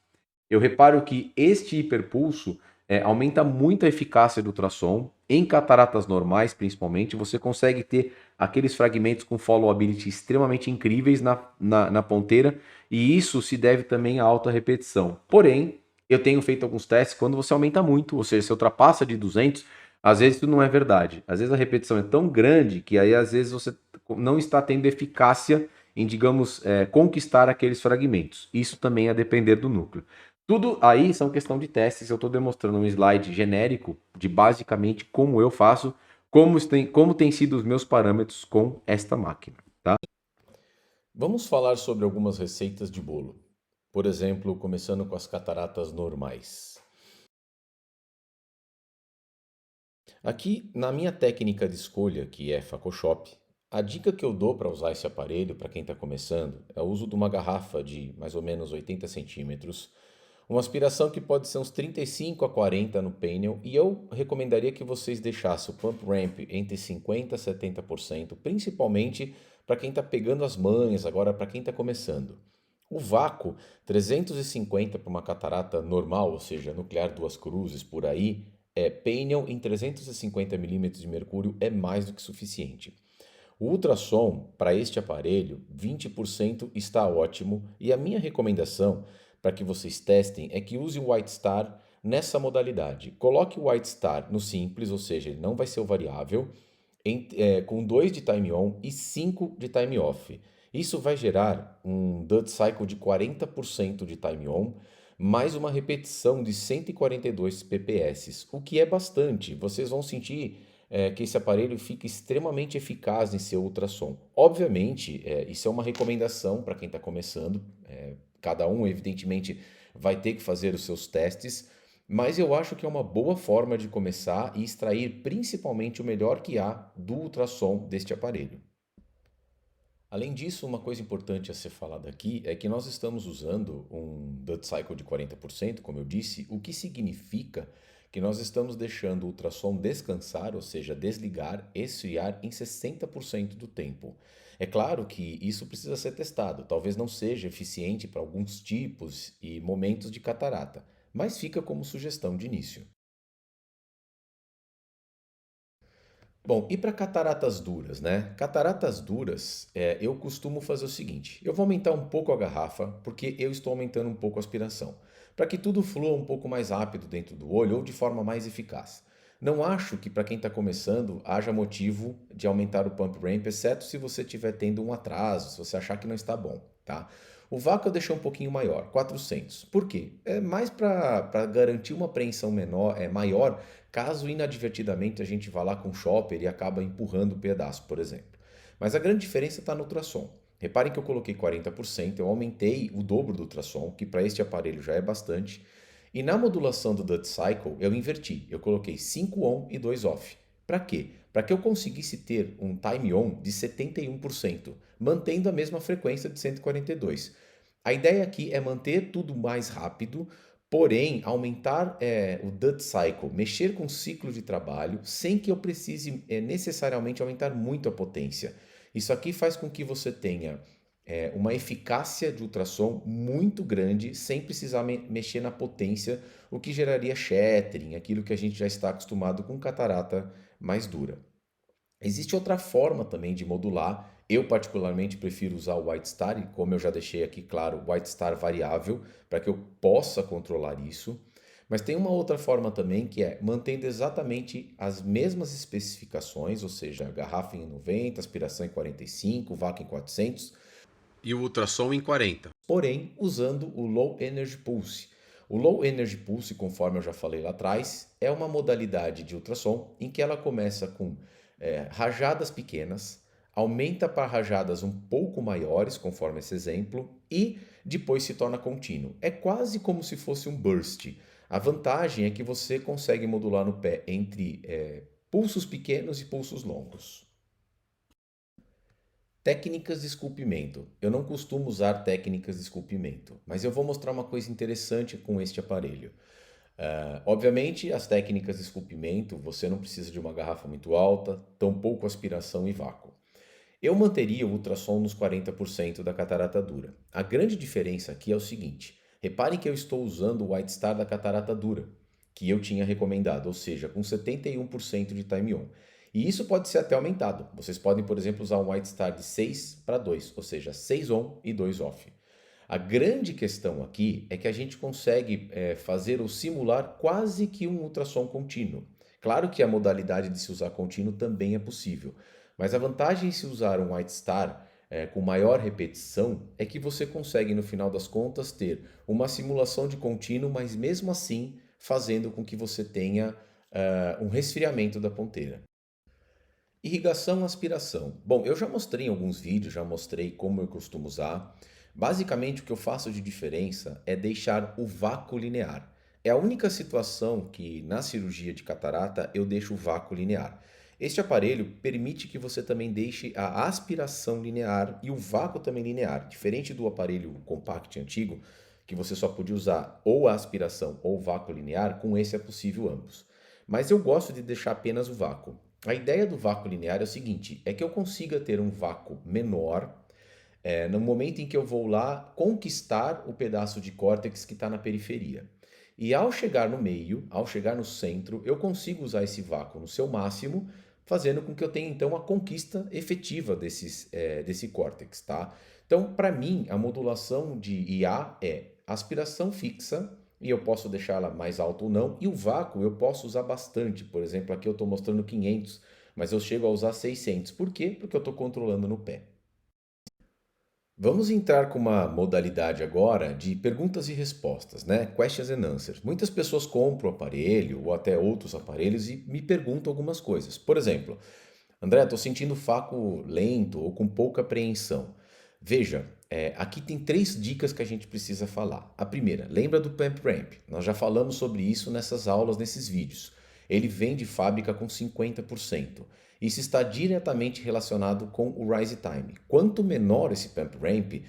eu reparo que este hiperpulso aumenta muito a eficácia do ultrassom, em cataratas normais principalmente, você consegue ter aqueles fragmentos com followability extremamente incríveis na ponteira, e isso se deve também à alta repetição. Porém, eu tenho feito alguns testes quando você aumenta muito, ou seja, se ultrapassa de 200, às vezes isso não é verdade. Às vezes a repetição é tão grande que aí às vezes você não está tendo eficácia em, digamos, conquistar aqueles fragmentos. Isso também a depender do núcleo. Tudo aí são questão de testes. Eu estou demonstrando um slide genérico de basicamente como eu faço, como tem sido os meus parâmetros com esta máquina, tá? Vamos falar sobre algumas receitas de bolo. Por exemplo, começando com as cataratas normais. Aqui, na minha técnica de escolha, que é Photoshop, a dica que eu dou para usar esse aparelho para quem está começando é o uso de uma garrafa de mais ou menos 80 centímetros, uma aspiração que pode ser uns 35 a 40 no pênel, e eu recomendaria que vocês deixassem o pump ramp entre 50 a 70%, principalmente para quem está pegando as manhas, agora para quem está começando. O vácuo, 350 para uma catarata normal, ou seja, nuclear duas cruzes por aí, pênel em 350 milímetros de mercúrio é mais do que suficiente. O ultrassom para este aparelho, 20% está ótimo, e a minha recomendação para que vocês testem é que use o White Star nessa modalidade. Coloque o White Star no simples, ou seja, ele não vai ser o variável, com 2 de time on e 5 de time off. Isso vai gerar um Dud Cycle de 40% de time on, mais uma repetição de 142 ppс, o que é bastante. Vocês vão sentir que esse aparelho fica extremamente eficaz em seu ultrassom. Obviamente, isso é uma recomendação para quem está começando. Cada um, evidentemente, vai ter que fazer os seus testes, mas eu acho que é uma boa forma de começar e extrair principalmente o melhor que há do ultrassom deste aparelho. Além disso, uma coisa importante a ser falada aqui é que nós estamos usando um Dud Cycle de 40%, como eu disse, o que significa que nós estamos deixando o ultrassom descansar, ou seja, desligar, esfriar em 60% do tempo. É claro que isso precisa ser testado, talvez não seja eficiente para alguns tipos e momentos de catarata, mas fica como sugestão de início. Bom, e para cataratas duras, né? Cataratas duras, eu costumo fazer o seguinte: eu vou aumentar um pouco a garrafa, porque eu estou aumentando um pouco a aspiração, para que tudo flua um pouco mais rápido dentro do olho ou de forma mais eficaz. Não acho que para quem está começando haja motivo de aumentar o pump ramp, exceto se você estiver tendo um atraso, se você achar que não está bom, tá? O vácuo eu deixei um pouquinho maior, 400. Por quê? É mais para garantir uma apreensão maior, caso inadvertidamente a gente vá lá com o chopper e acaba empurrando o pedaço, por exemplo. Mas a grande diferença está no ultrassom. Reparem que eu coloquei 40%, eu aumentei o dobro do ultrassom, que para este aparelho já é bastante. E na modulação do Dud Cycle eu inverti, eu coloquei 5 on e 2 off. Para quê? Para que eu conseguisse ter um time on de 71%, mantendo a mesma frequência de 142. A ideia aqui é manter tudo mais rápido, porém aumentar o Dud Cycle, mexer com o ciclo de trabalho, sem que eu precise necessariamente aumentar muito a potência. Isso aqui faz com que você tenha uma eficácia de ultrassom muito grande, sem precisar mexer na potência, o que geraria shattering, aquilo que a gente já está acostumado com catarata mais dura. Existe outra forma também de modular. Eu particularmente prefiro usar o White Star, e como eu já deixei aqui claro, o White Star variável, para que eu possa controlar isso. Mas tem uma outra forma também, que é mantendo exatamente as mesmas especificações, ou seja, garrafa em 90, aspiração em 45, vácuo em 400, E o ultrassom em 40. porém usando o Low Energy Pulse. O Low Energy Pulse, conforme eu já falei lá atrás, é uma modalidade de ultrassom em que ela começa com rajadas pequenas, aumenta para rajadas um pouco maiores, conforme esse exemplo, e depois se torna contínuo. É quase como se fosse um burst. A vantagem é que você consegue modular no pé entre pulsos pequenos e pulsos longos. Técnicas de esculpimento. Eu não costumo usar técnicas de esculpimento, mas eu vou mostrar uma coisa interessante com este aparelho. Obviamente, as técnicas de esculpimento, você não precisa de uma garrafa muito alta, tampouco aspiração e vácuo. Eu manteria o ultrassom nos 40% da catarata dura. A grande diferença aqui é o seguinte: reparem que eu estou usando o White Star da catarata dura, que eu tinha recomendado, ou seja, com 71% de time on. E isso pode ser até aumentado. Vocês podem, por exemplo, usar um White Star de 6 para 2, ou seja, 6 on e 2 off. A grande questão aqui é que a gente consegue fazer ou simular quase que um ultrassom contínuo. Claro que a modalidade de se usar contínuo também é possível, mas a vantagem em se usar um White Star com maior repetição é que você consegue, no final das contas, ter uma simulação de contínuo, mas mesmo assim fazendo com que você tenha um resfriamento da ponteira. Irrigação, aspiração. Bom, eu já mostrei em alguns vídeos, já mostrei como eu costumo usar. Basicamente, o que eu faço de diferença é deixar o vácuo linear. É a única situação que na cirurgia de catarata eu deixo o vácuo linear. Este aparelho permite que você também deixe a aspiração linear e o vácuo também linear. Diferente do aparelho compact antigo, que você só podia usar ou a aspiração ou o vácuo linear, com esse é possível ambos. Mas eu gosto de deixar apenas o vácuo. A ideia do vácuo linear é o seguinte: é que eu consiga ter um vácuo menor no momento em que eu vou lá conquistar o pedaço de córtex que está na periferia. E ao chegar no meio, ao chegar no centro, eu consigo usar esse vácuo no seu máximo, fazendo com que eu tenha então a conquista efetiva desse córtex, tá? Então, para mim, a modulação de IA é aspiração fixa, e eu posso deixá-la mais alta ou não, e o vácuo eu posso usar bastante. Por exemplo, aqui eu estou mostrando 500, mas eu chego a usar 600. Por quê? Porque eu estou controlando no pé. Vamos entrar com uma modalidade agora de perguntas e respostas, né? Questions and answers. Muitas pessoas compram o aparelho ou até outros aparelhos e me perguntam algumas coisas. Por exemplo, André, estou sentindo faco lento ou com pouca apreensão. Veja, aqui tem 3 dicas que a gente precisa falar. A primeira, lembra do Pump Ramp? Nós já falamos sobre isso nessas aulas, nesses vídeos. Ele vem de fábrica com 50%. Isso está diretamente relacionado com o Rise Time. Quanto menor esse Pump Ramp,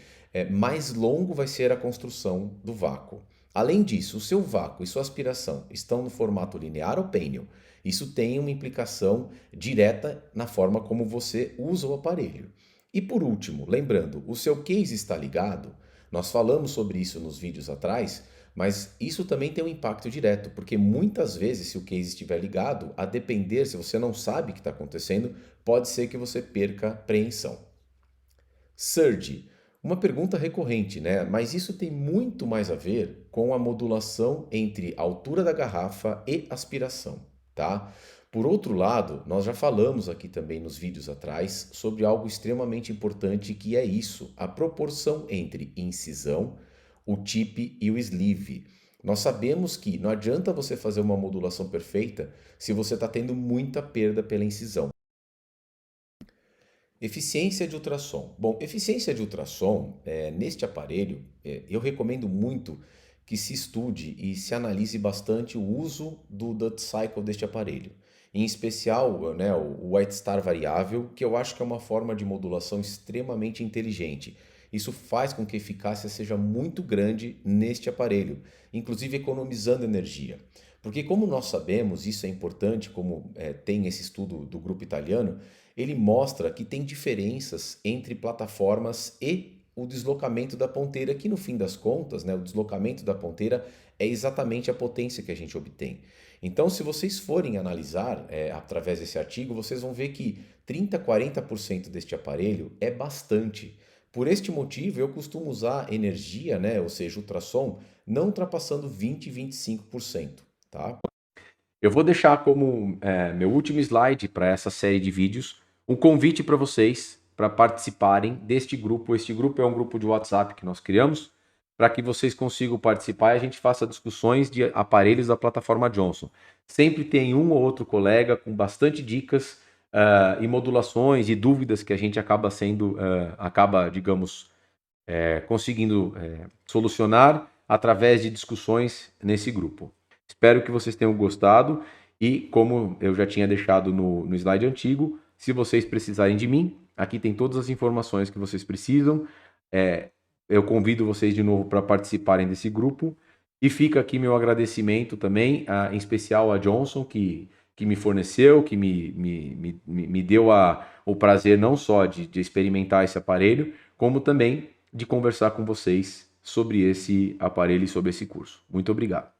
mais longo vai ser a construção do vácuo. Além disso, o seu vácuo e sua aspiração estão no formato linear ou pênil. Isso tem uma implicação direta na forma como você usa o aparelho. E por último, lembrando, o seu case está ligado? Nós falamos sobre isso nos vídeos atrás, mas isso também tem um impacto direto, porque muitas vezes, se o case estiver ligado, a depender, se você não sabe o que está acontecendo, pode ser que você perca apreensão. Surge. Uma pergunta recorrente, né? Mas isso tem muito mais a ver com a modulação entre a altura da garrafa e aspiração, tá? Por outro lado, nós já falamos aqui também nos vídeos atrás sobre algo extremamente importante que é isso, a proporção entre incisão, o tip e o sleeve. Nós sabemos que não adianta você fazer uma modulação perfeita se você está tendo muita perda pela incisão. Eficiência de ultrassom. Bom, eficiência de ultrassom, neste aparelho, eu recomendo muito que se estude e se analise bastante o uso do Dutt Cycle deste aparelho. Em especial, né, o White Star variável, que eu acho que é uma forma de modulação extremamente inteligente. Isso faz com que a eficácia seja muito grande neste aparelho, inclusive economizando energia. Porque como nós sabemos, isso é importante, como tem esse estudo do grupo italiano, ele mostra que tem diferenças entre plataformas e o deslocamento da ponteira, que no fim das contas, né, o deslocamento da ponteira é exatamente a potência que a gente obtém. Então, se vocês forem analisar através desse artigo, vocês vão ver que 30 a 40% deste aparelho é bastante. Por este motivo, eu costumo usar energia, né, ou seja, ultrassom, não ultrapassando 20 e 25%, tá? Eu vou deixar como meu último slide para essa série de vídeos um convite para vocês para participarem deste grupo. Este grupo é um grupo de WhatsApp que nós criamos para que vocês consigam participar e a gente faça discussões de aparelhos da plataforma Johnson. Sempre tem um ou outro colega com bastante dicas e modulações e dúvidas que a gente acaba, digamos, conseguindo solucionar através de discussões nesse grupo. Espero que vocês tenham gostado e, como eu já tinha deixado no slide antigo, se vocês precisarem de mim, aqui tem todas as informações que vocês precisam. Eu convido vocês de novo para participarem desse grupo e fica aqui meu agradecimento também, em especial a Johnson, que me forneceu, que me deu o prazer não só de experimentar esse aparelho, como também de conversar com vocês sobre esse aparelho e sobre esse curso. Muito obrigado.